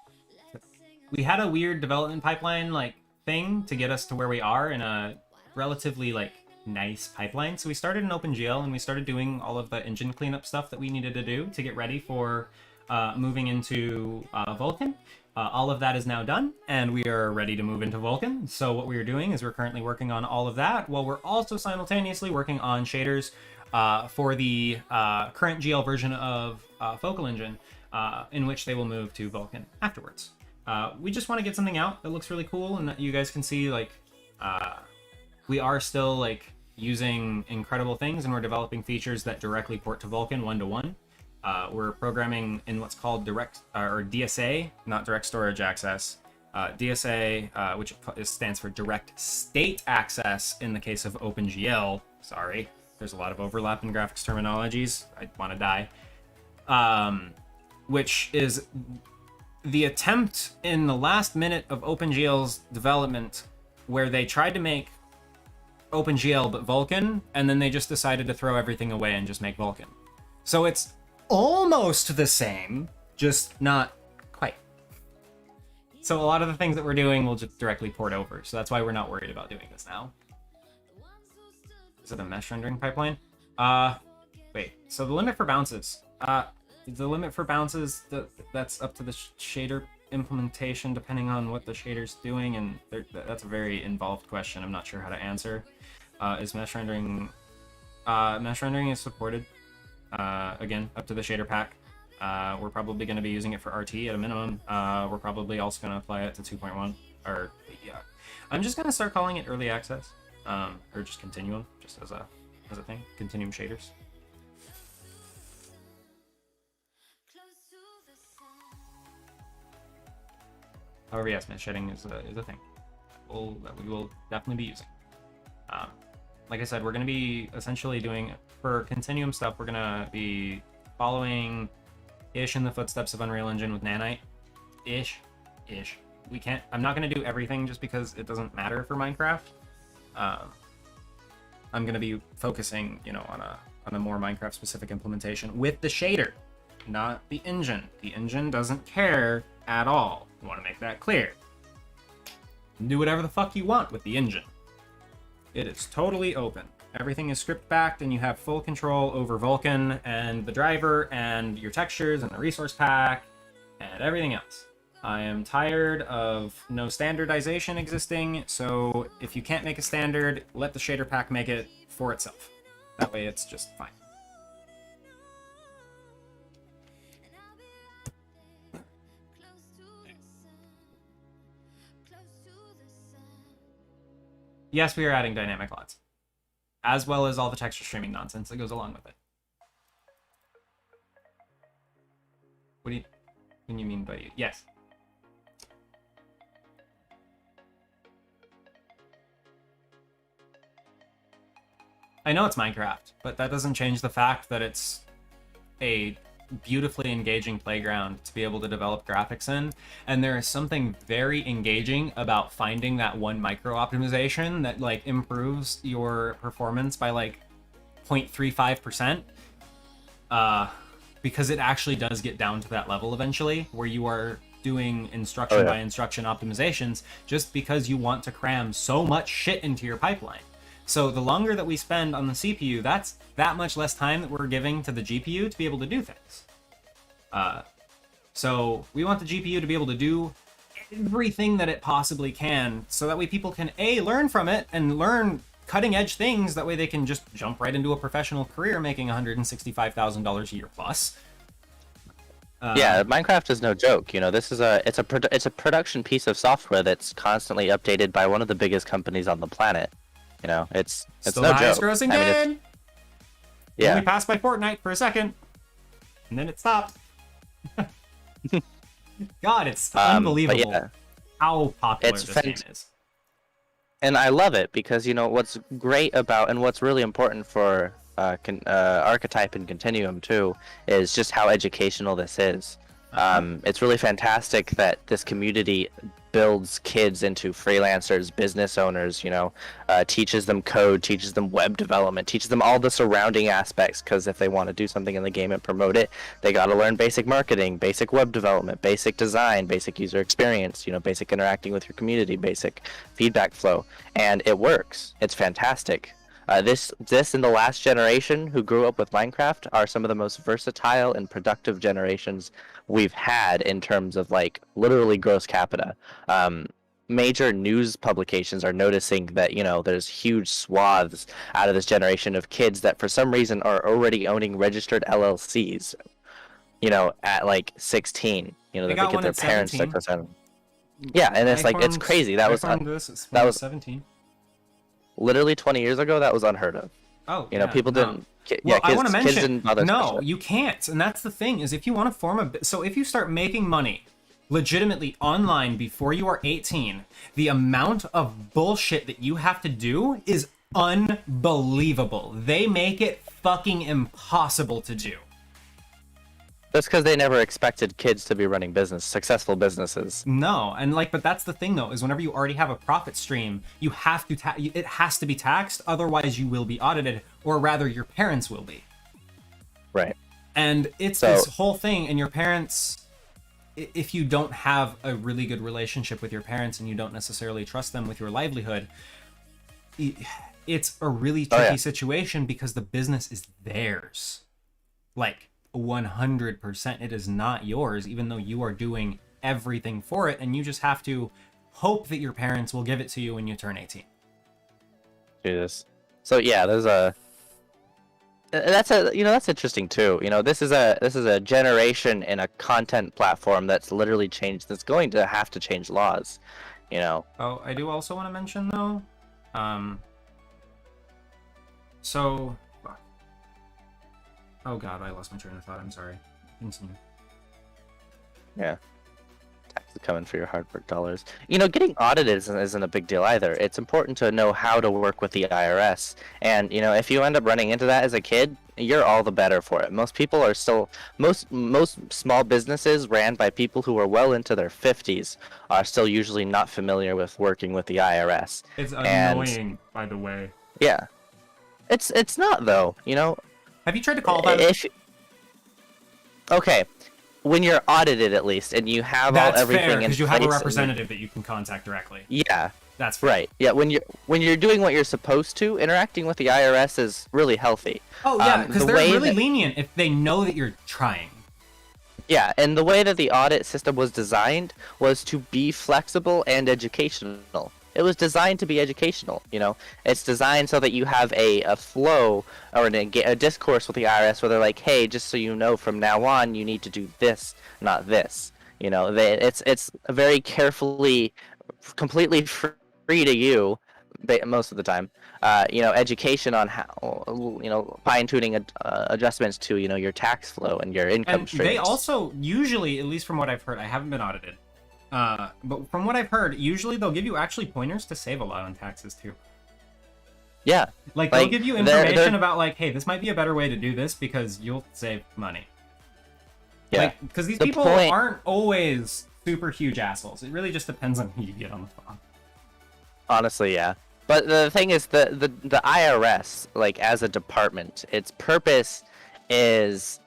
We had a weird development pipeline, like, thing to get us to where we are in a relatively, like, nice pipeline. So we started in OpenGL, and we started doing all of the engine cleanup stuff that we needed to do to get ready for moving into Vulkan. All of that is now done, and we are ready to move into Vulkan. So what we are doing is we're currently working on all of that, while we're also simultaneously working on shaders for the current GL version of Focal Engine, in which they will move to Vulkan afterwards. We just want to get something out that looks really cool and that you guys can see, like, we are still, like, using incredible things, and we're developing features that directly port to Vulkan one-to-one. We're programming in what's called direct, or DSA, not direct storage access. DSA, which stands for direct state access in the case of OpenGL. Sorry. There's a lot of overlap in graphics terminologies. I want to die. Which is the attempt in the last minute of OpenGL's development where they tried to make OpenGL but Vulkan, and then they just decided to throw everything away and just make Vulkan. So it's almost the same, just not quite. So a lot of the things that we're doing will just directly port over. So that's why we're not worried about doing this now. Is it a mesh rendering pipeline? Wait, so the limit for bounces. The limit for bounces, that's up to the shader implementation, depending on what the shader's doing, and that's a very involved question I'm not sure how to answer. Is mesh rendering... mesh rendering is supported, again, up to the shader pack. We're probably going to be using it for RT at a minimum. We're probably also going to apply it to 2.1, or yeah. I'm just going to start calling it early access. Or just Continuum, just as a thing. Continuum shaders. However, yes, mesh shading is a thing that we will definitely be using. Like I said, we're going to be essentially doing, for Continuum stuff, we're going to be following ish in the footsteps of Unreal Engine with Nanite. Ish. We can't, I'm not going to do everything just because it doesn't matter for Minecraft. I'm going to be focusing, you know, on a more Minecraft specific implementation with the shader, not the engine. The engine doesn't care at all. I want to make that clear. Do whatever the fuck you want with the engine. It is totally open. Everything is script backed, and you have full control over Vulkan and the driver and your textures and the resource pack and everything else. I am tired of no standardization existing, so if you can't make a standard, let the shader pack make it for itself. That way it's just fine. Yes, we are adding dynamic LUTs, as well as all the texture streaming nonsense that goes along with it. What do you mean by yes? I know it's Minecraft, but that doesn't change the fact that it's a beautifully engaging playground to be able to develop graphics in, and there is something very engaging about finding that one micro optimization that like improves your performance by like 0.35%, because it actually does get down to that level eventually where you are doing instruction by instruction optimizations just because you want to cram so much shit into your pipeline. So the longer that we spend on the CPU, that's that much less time that we're giving to the GPU to be able to do things. So we want the GPU to be able to do everything that it possibly can, so that way people can A, learn from it and learn cutting edge things. That way they can just jump right into a professional career making $165,000 a year plus. Yeah, Minecraft is no joke. You know, this is it's a production piece of software that's constantly updated by one of the biggest companies on the planet. You know, it's still no the highest joke. grossing I mean, game. Yeah. Only passed by Fortnite for a second, and then it stopped. God, it's unbelievable how popular this game is. And I love it because, you know, what's great about and what's really important for Archetype and Continuum too is just how educational this is. It's really fantastic that this community builds kids into freelancers, business owners, you know, teaches them code, teaches them web development, teaches them all the surrounding aspects, because if they want to do something in the game and promote it, they got to learn basic marketing, basic web development, basic design, basic user experience, you know, basic interacting with your community, basic feedback flow, and it works. It's fantastic. This and the last generation who grew up with Minecraft are some of the most versatile and productive generations we've had in terms of like literally gross capita. Major news publications are noticing that, you know, there's huge swaths out of this generation of kids that for some reason are already owning registered LLCs, you know, at like 16, you know, that they get their parents to co-sign. Yeah, and it's like, it's crazy. That was 17. Literally 20 years ago, that was unheard of. Oh, you know, people didn't. Well, I want to kids mention, didn't bother. No, you can't, and that's the thing. Is if you want to form a, so if you start making money legitimately online before you are 18, the amount of bullshit that you have to do is unbelievable. They make it fucking impossible to do. That's because they never expected kids to be running successful businesses. No, and like, but that's the thing though, is whenever you already have a profit stream, you have to it has to be taxed, otherwise you will be audited, or rather your parents will be. Right. And it's this whole thing, and your parents, if you don't have a really good relationship with your parents and you don't necessarily trust them with your livelihood, it's a really tricky situation because the business is theirs. Like, 100%, it is not yours, even though you are doing everything for it, and you just have to hope that your parents will give it to you when you turn 18. Jesus. So yeah, that's interesting too. You know, this is a generation in a content platform that's literally changed. That's going to have to change laws. You know. Oh, I do also want to mention though, so. Oh god, I lost my train of thought. I'm sorry. Continue. Yeah. coming for your hard work dollars. You know, getting audited isn't a big deal either. It's important to know how to work with the IRS. And, you know, if you end up running into that as a kid, you're all the better for it. Most people are still, most small businesses ran by people who are well into their 50s are still usually not familiar with working with the IRS. It's annoying, by the way. Yeah. It's not, though, you know? Have you tried to call them? Okay. When you're audited, at least, and you have That's everything fair, in because you have a place representative that you can contact directly. Yeah. That's fair. Right. Yeah, when you're doing what you're supposed to, interacting with the IRS is really healthy. Oh, yeah, because they're really lenient if they know that you're trying. Yeah, and the way that the audit system was designed was to be flexible and educational. It was designed to be educational, you know? It's designed so that you have a flow or a discourse with the IRS where they're like, hey, just so you know, from now on, you need to do this, not this. You know, it's very carefully, completely free to you, most of the time. You know, education on how, you know, fine-tuning adjustments to, you know, your tax flow and your income streams. They also, usually, at least from what I've heard, I haven't been audited, but from what I've heard, usually they'll give you actually pointers to save a lot on taxes, too. Yeah. Like they'll give you information about, like, hey, this might be a better way to do this because you'll save money. Yeah. Like, because these people aren't always super huge assholes. It really just depends on who you get on the phone. Honestly, yeah. But the thing is, the IRS, like, as a department, its purpose is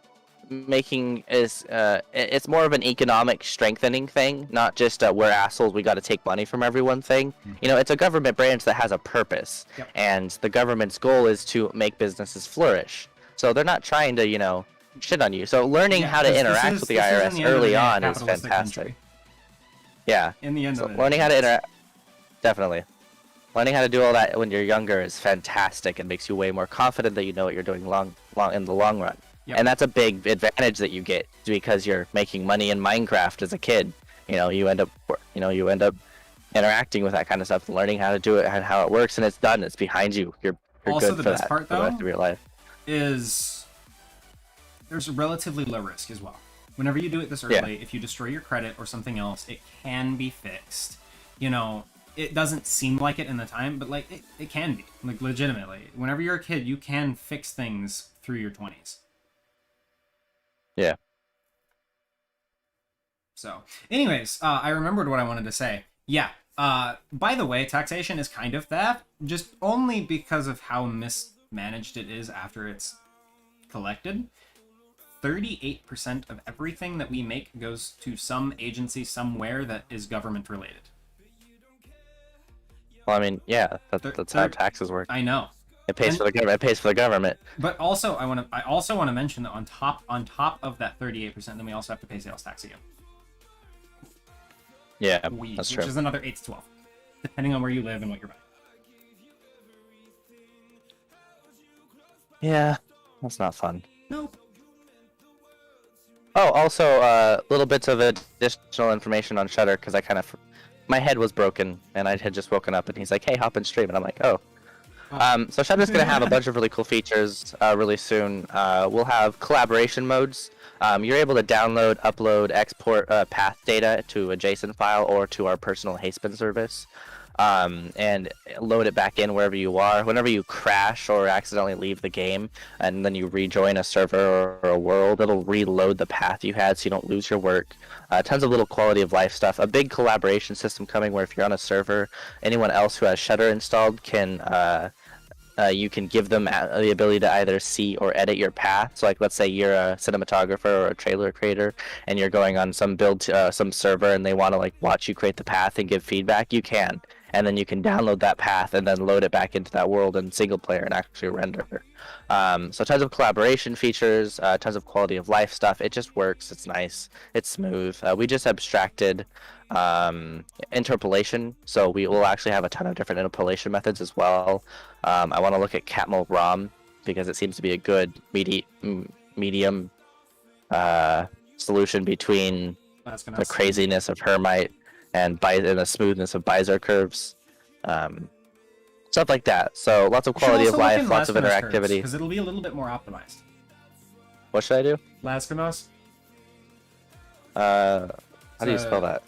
it's more of an economic strengthening thing, not just we're assholes, we got to take money from everyone thing. You know, it's a government branch that has a purpose, and the government's goal is to make businesses flourish. So they're not trying to, you know, shit on you. So learning how to interact with the IRS early on is fantastic. Yeah. In the end, so learning how to interact, definitely. Learning how to do all that when you're younger is fantastic and makes you way more confident that you know what you're doing in the long run. Yep. And that's a big advantage that you get because you're making money in Minecraft as a kid. You know, you end up interacting with that kind of stuff, learning how to do it and how it works, and it's done. It's behind you. You're also good the for best that part, for the though, rest of your life. Is there's a relatively low risk as well. Whenever you do it this early, if you destroy your credit or something else, it can be fixed. You know, it doesn't seem like it in the time, but like it can be, like, legitimately. Whenever you're a kid, you can fix things through your 20s. Yeah. So, anyways, I remembered what I wanted to say. Yeah. By the way, taxation is kind of theft, just only because of how mismanaged it is after it's collected. 38% of everything that we make goes to some agency somewhere that is government related. Well, I mean, yeah, that's how taxes work. I know. It pays for the government. It pays for the government. But also, I also want to mention that on top of that 38%, then we also have to pay sales tax again. Yeah, that's true. Which is another 8 to 12, depending on where you live and what you're buying. Yeah, that's not fun. Nope. Oh, also, little bits of additional information on Shudder because my head was broken and I had just woken up and he's like, "Hey, hop and stream," and I'm like, "Oh." So Shudder's going to have a bunch of really cool features really soon. We'll have collaboration modes. You're able to download, upload, export path data to a JSON file or to our personal Haspin service, and load it back in wherever you are. Whenever you crash or accidentally leave the game, and then you rejoin a server or a world, it'll reload the path you had so you don't lose your work. Tons of little quality of life stuff. A big collaboration system coming where if you're on a server, anyone else who has Shudder installed can you can give them the ability to either see or edit your path. So, like, let's say you're a cinematographer or a trailer creator, and you're going on some some server, and they want to, like, watch you create the path and give feedback. You can, and then you can download that path and then load it back into that world in single player and actually render. So tons of collaboration features, tons of quality of life stuff. It just works. It's nice. It's smooth. We just abstracted interpolation, so we will actually have a ton of different interpolation methods as well. I want to look at Catmull ROM because it seems to be a good medium solution between the craziness of Hermite and the smoothness of Bizar curves. Stuff like that. So lots of quality of life, lots of interactivity. Because it'll be a little bit more optimized. What should I do? Lascrinos? How do you spell that?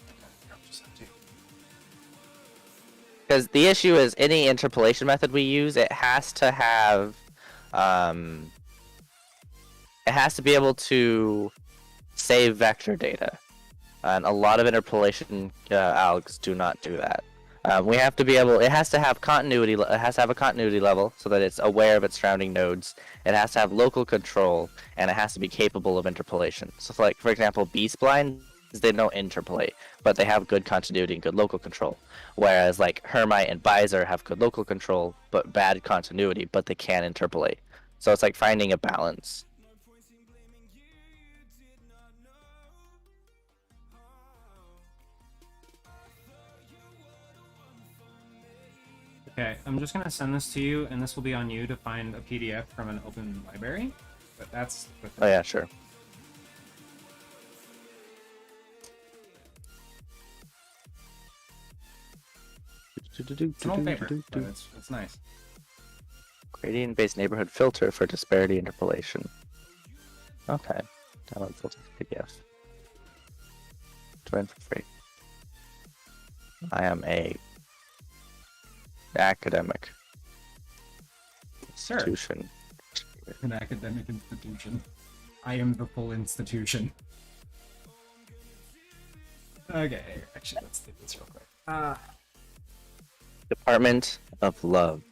Because the issue is any interpolation method we use, it has to have, it has to be able to save vector data, and a lot of interpolation algs do not do that. We have to be able. It has to have continuity. It has to have a continuity level so that it's aware of its surrounding nodes. It has to have local control, and it has to be capable of interpolation. So, like for example, B-splines, they don't interpolate, but they have good continuity and good local control. Whereas like Hermite and Bizer have good local control but bad continuity, but they can interpolate. So it's like finding a balance. Okay, I'm just gonna send this to you, and this will be on you to find a PDF from an open library. But that's. Oh yeah, sure. It's an old paper, but it's nice. Gradient-based neighborhood filter for disparity interpolation. Okay. Download filter PDF. Join for free. I am a academic institution. An academic institution. I am the full institution. Okay, actually, let's do this real quick. Department of Love.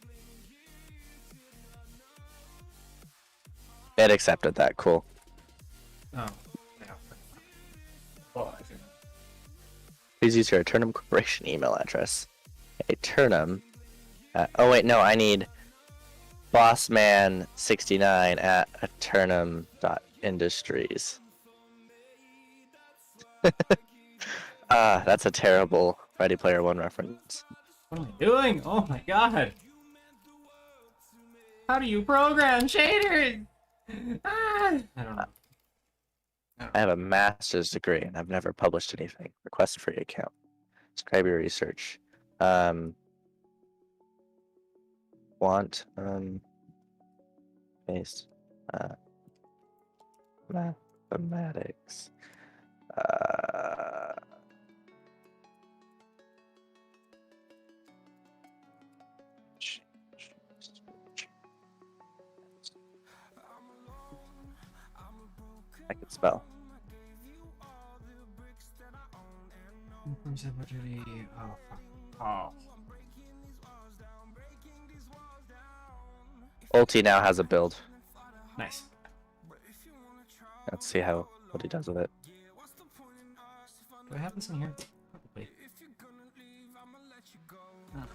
It accepted that. Cool. Oh, yeah. Well, I think. Please use your Eternum Corporation email address. Eternum. Oh wait, no, I need bossman69 at eternum.industries. That's a terrible Ready Player One reference. What am I doing? Oh my god! How do you program shaders? I don't know. I have a master's degree and I've never published anything. Request a free account. Describe your research. Want based mathematics. I can spell. Oh, fuck. Oh. Ulti now has a build. Nice. Let's see what he does with it. Do I have this in here? Probably.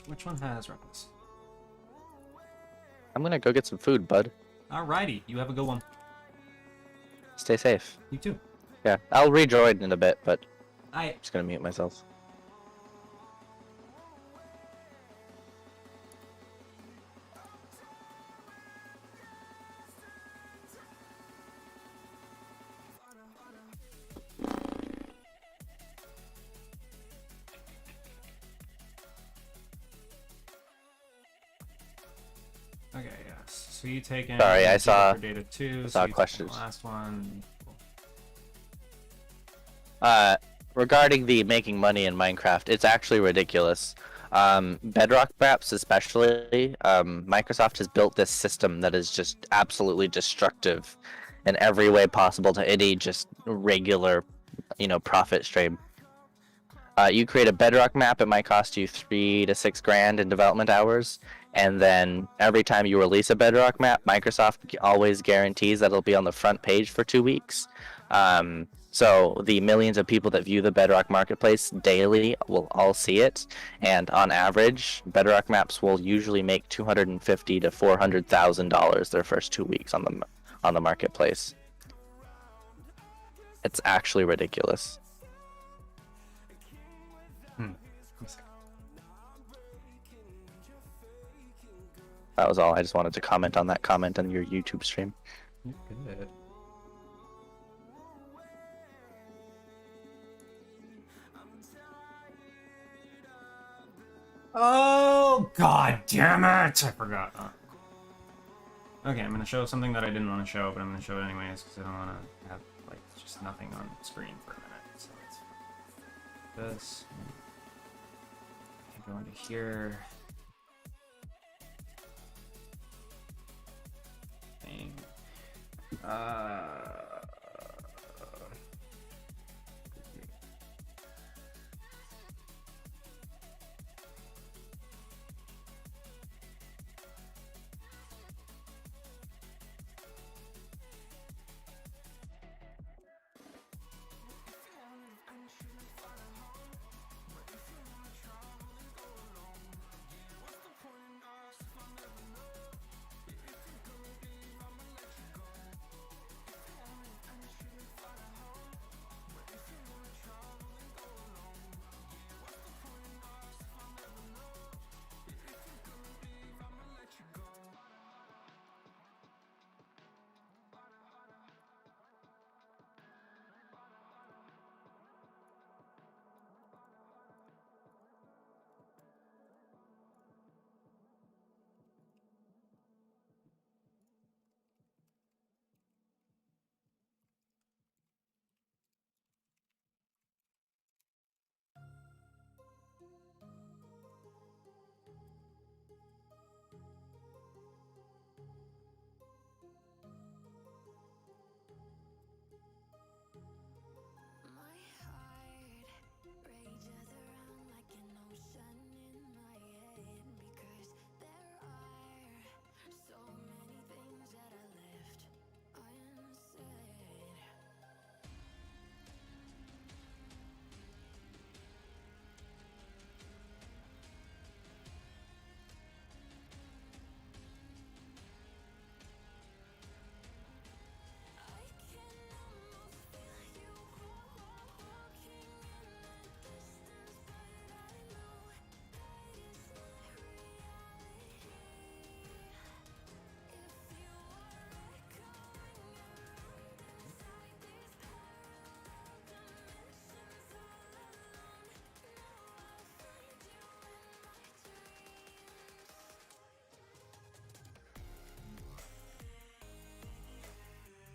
Which one has Reckless? I'm gonna go get some food, bud. Alrighty, you have a good one. Stay safe. You too. Yeah, I'll rejoin in a bit, but I. I'm just gonna mute myself. Okay, yes. So you take in. Sorry, I saw. Data 2. Saw so you questions. Take the last one. Regarding the making money in Minecraft, it's actually ridiculous. Bedrock maps especially, Microsoft has built this system that is just absolutely destructive in every way possible to any just regular, profit stream. You create a Bedrock map, it might cost you $3 to $6 grand in development hours, and then every time you release a Bedrock map, Microsoft always guarantees that it'll be on the front page for 2 weeks. So the millions of people that view the Bedrock Marketplace daily will all see it, and on average, Bedrock maps will usually make $250,000 to $400,000 their first 2 weeks on the marketplace. It's actually ridiculous. That was all. I just wanted to comment on that comment on your YouTube stream. Good. Oh, god damn it! I forgot. Okay, I'm gonna show something that I didn't want to show, but I'm gonna show it anyways because I don't want to have just nothing on screen for a minute. So let's this. Go go into here. Thing.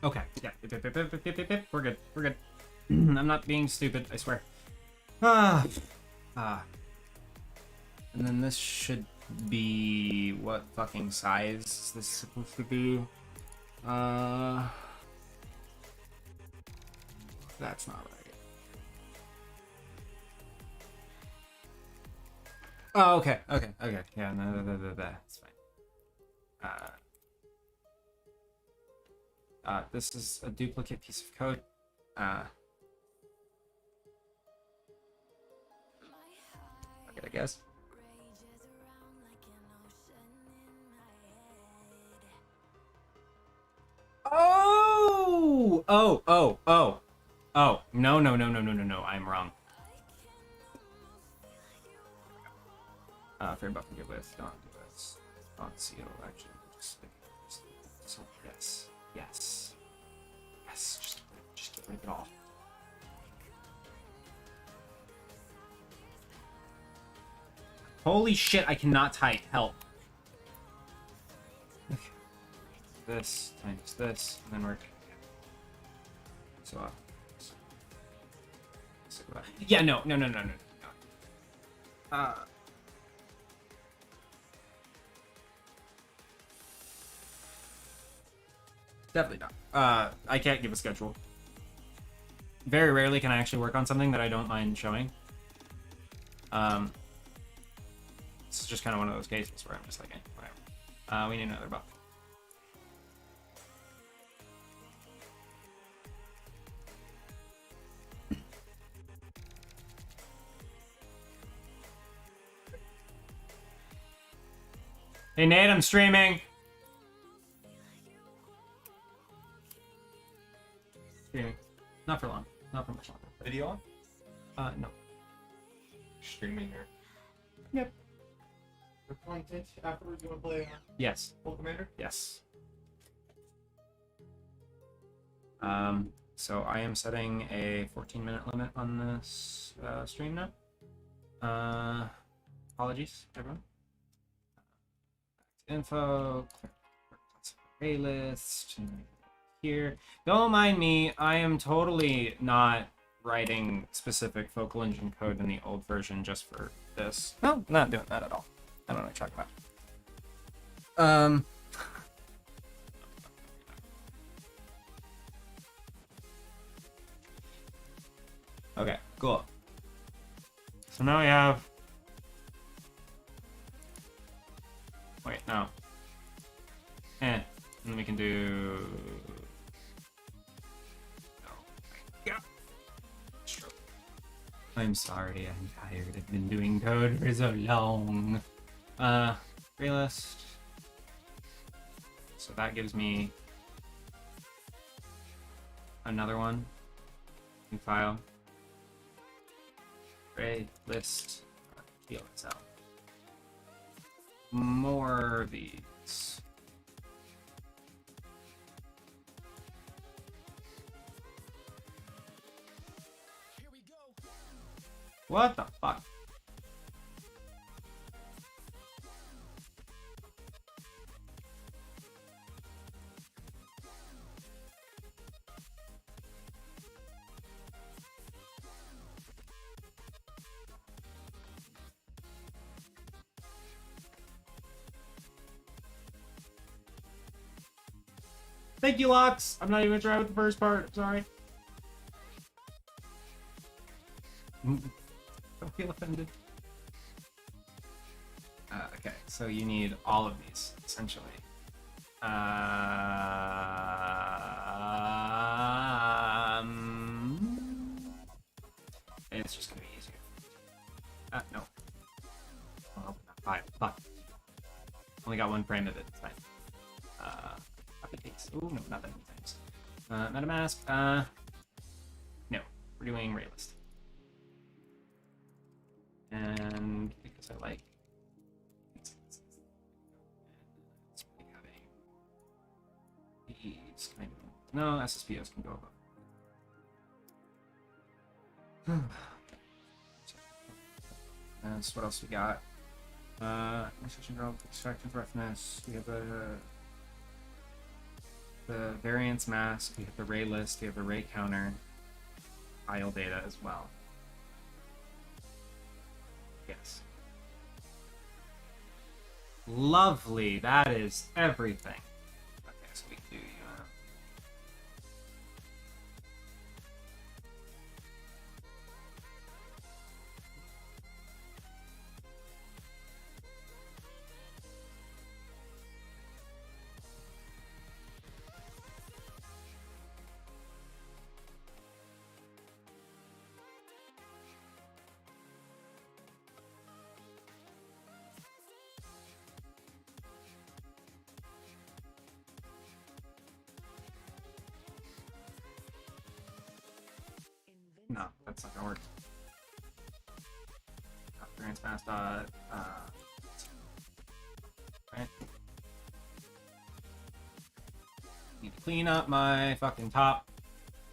Okay, yeah, we're good, we're good. I'm not being stupid, I swear. And then this should be, what fucking size is this supposed to be? That's not right. Oh, okay, yeah, no, that's fine. This is a duplicate piece of code. Okay, I guess. Oh, no, I'm wrong. Fair buff and give with, don't do this. Don't seal, actually, just so, yes, just get rid of it all. Holy shit, I cannot type, help. Okay. This times this, and then we're... So, yeah, no. Definitely not. I can't give a schedule. Very rarely can I actually work on something that I don't mind showing. It's just kind of one of those cases where I'm just like, whatever. We need another buff. Hey Nate, I'm streaming. Streaming. Not for long. Not for much longer. Video on? No. Streaming here. Yep. For content afterwards, you want to play Yes. Full Commander? Yes. So I am setting a 14-minute limit on this stream now. Apologies, everyone. Info, click playlist here. Don't mind me, I am totally not writing specific focal engine code in the old version just for this. No, not doing that at all. I don't know what you're talking about. Okay, cool. So now we have... Wait, no. And then we can do... Oh, stroke. I'm sorry, I'm tired. I've been doing code for so long. Raylist. So that gives me another one. New file. Ray list. TLXL. More of these. What the fuck? Thank you, Locks. I'm not even trying with the first part. Sorry. Don't feel offended. Okay, so you need all of these, essentially. It's just gonna be easier. No. I'll open that file. Fuck. Only got one frame of it. It's fine. Copy paste. Ooh, no, not that many times. MetaMask. No, we're doing Raylist. And because I like it's really having these kind of no SSPOs can go above. That's what else we got. Extraction roughness. We have the variance mask. We have the ray list. We have the ray counter. File data as well. Yes. Lovely. That is everything. Okay, so we can do. No, that's not gonna work. Variance mask dot. Right. Need to clean up my fucking top.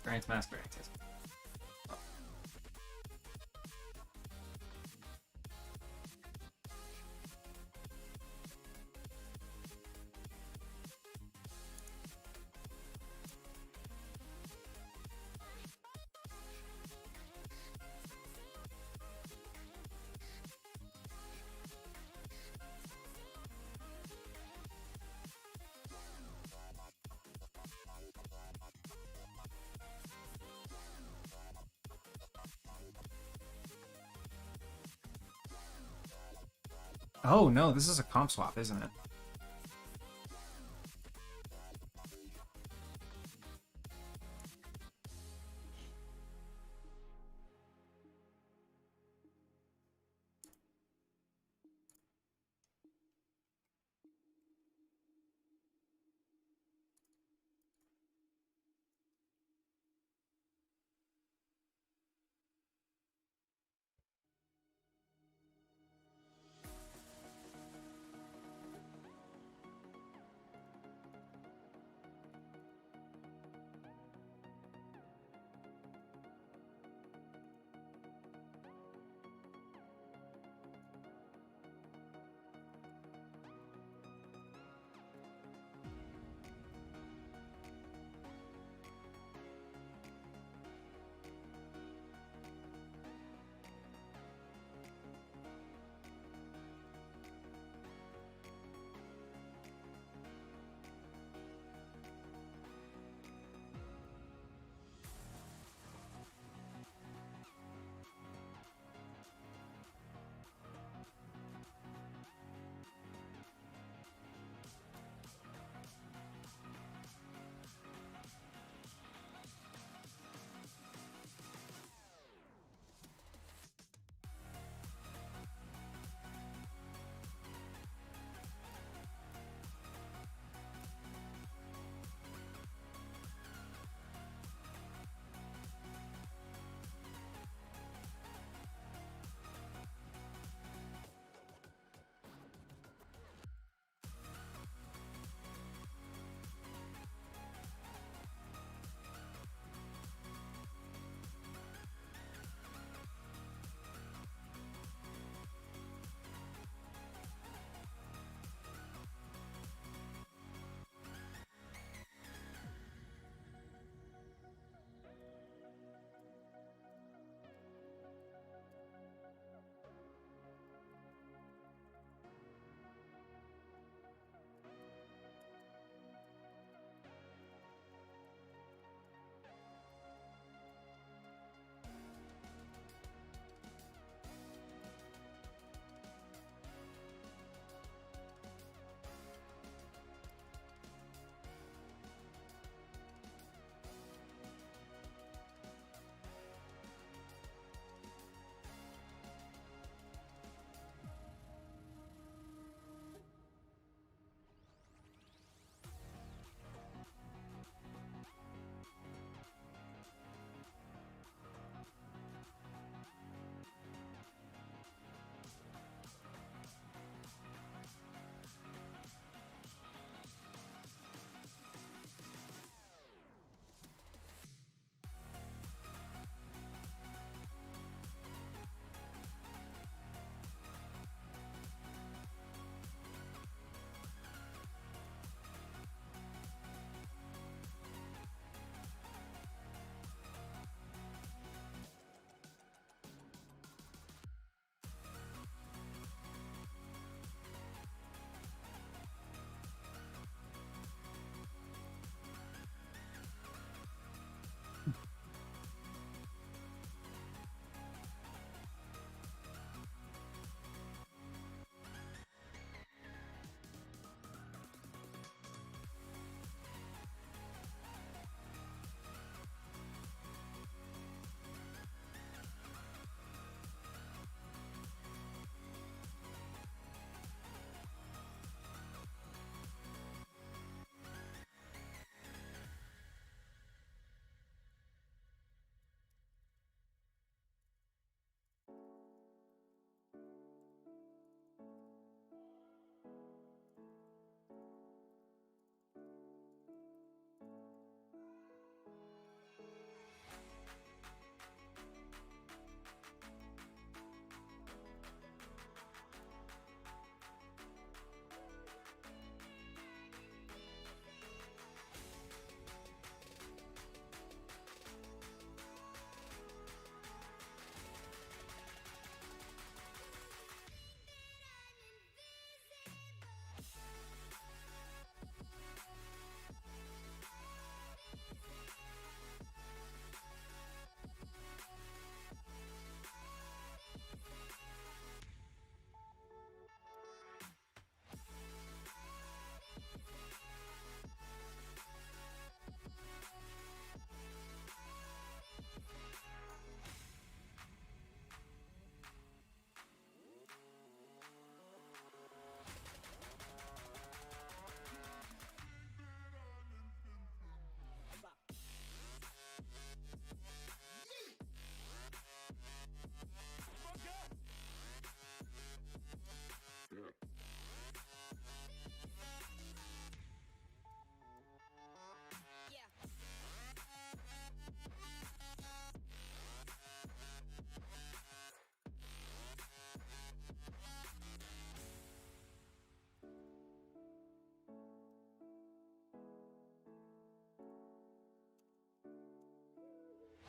Variance mask variance. Oh no, this is a comp swap, isn't it?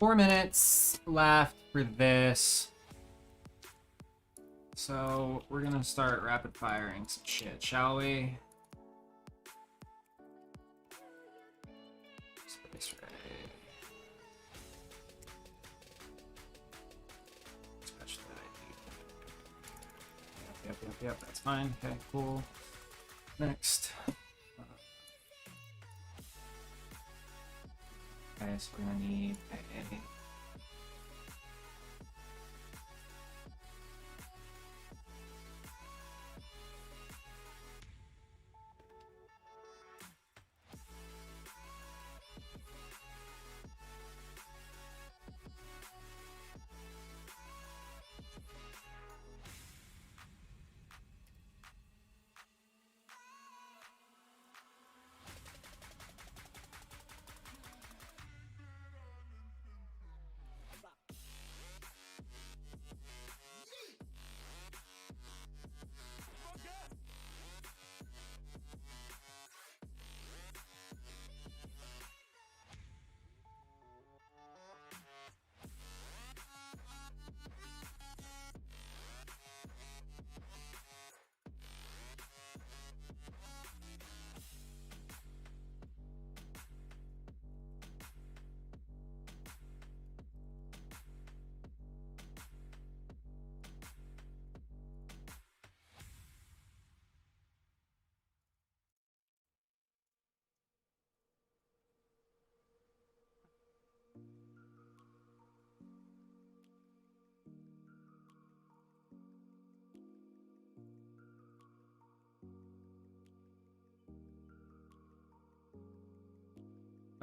4 minutes left for this. So we're gonna start rapid firing some shit, shall we? Space ray. Dispatch that ID. Yep, that's fine. Okay, cool. Next. Okay, so we're gonna need a.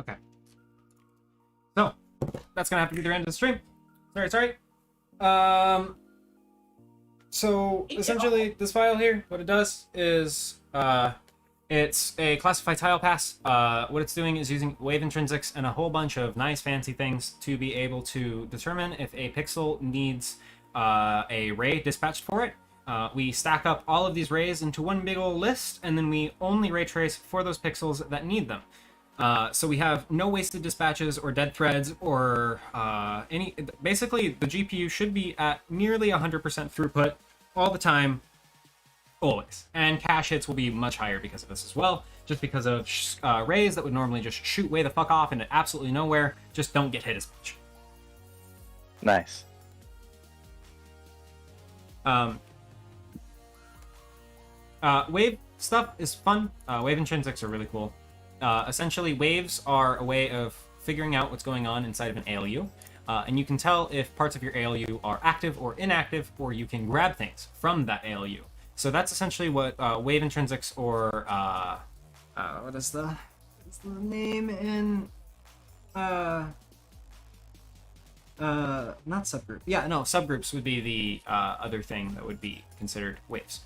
Okay. So, that's gonna have to be the end of the stream. Sorry. So essentially, this file here, what it does is, it's a classify tile pass. What it's doing is using wave intrinsics and a whole bunch of nice fancy things to be able to determine if a pixel needs a ray dispatched for it. We stack up all of these rays into one big old list, and then we only ray trace for those pixels that need them. So we have no wasted dispatches or dead threads or any. Basically, the GPU should be at nearly 100% throughput all the time, always. And cache hits will be much higher because of this as well, just because of rays that would normally just shoot way the fuck off into absolutely nowhere, just don't get hit as much. Nice. Wave stuff is fun. Wave intrinsics are really cool. Essentially, waves are a way of figuring out what's going on inside of an ALU. And you can tell if parts of your ALU are active or inactive, or you can grab things from that ALU. So that's essentially what wave intrinsics, or what is the name in not subgroup. Yeah, no, subgroups would be the other thing that would be considered waves.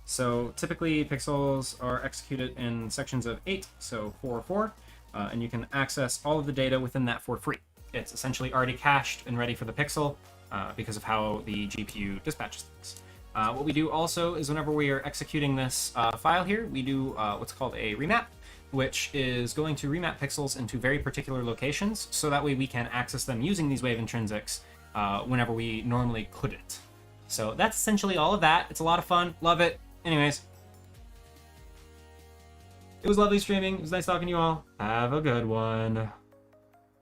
So typically pixels are executed in sections of 8, so 4, 4, and you can access all of the data within that for free. It's essentially already cached and ready for the pixel because of how the GPU dispatches things. What we do also is whenever we are executing this file here, we do what's called a remap, which is going to remap pixels into very particular locations, so that way we can access them using these wave intrinsics whenever we normally couldn't. So that's essentially all of that. It's a lot of fun. Love it. Anyways, it was lovely streaming. It was nice talking to you all. Have a good one.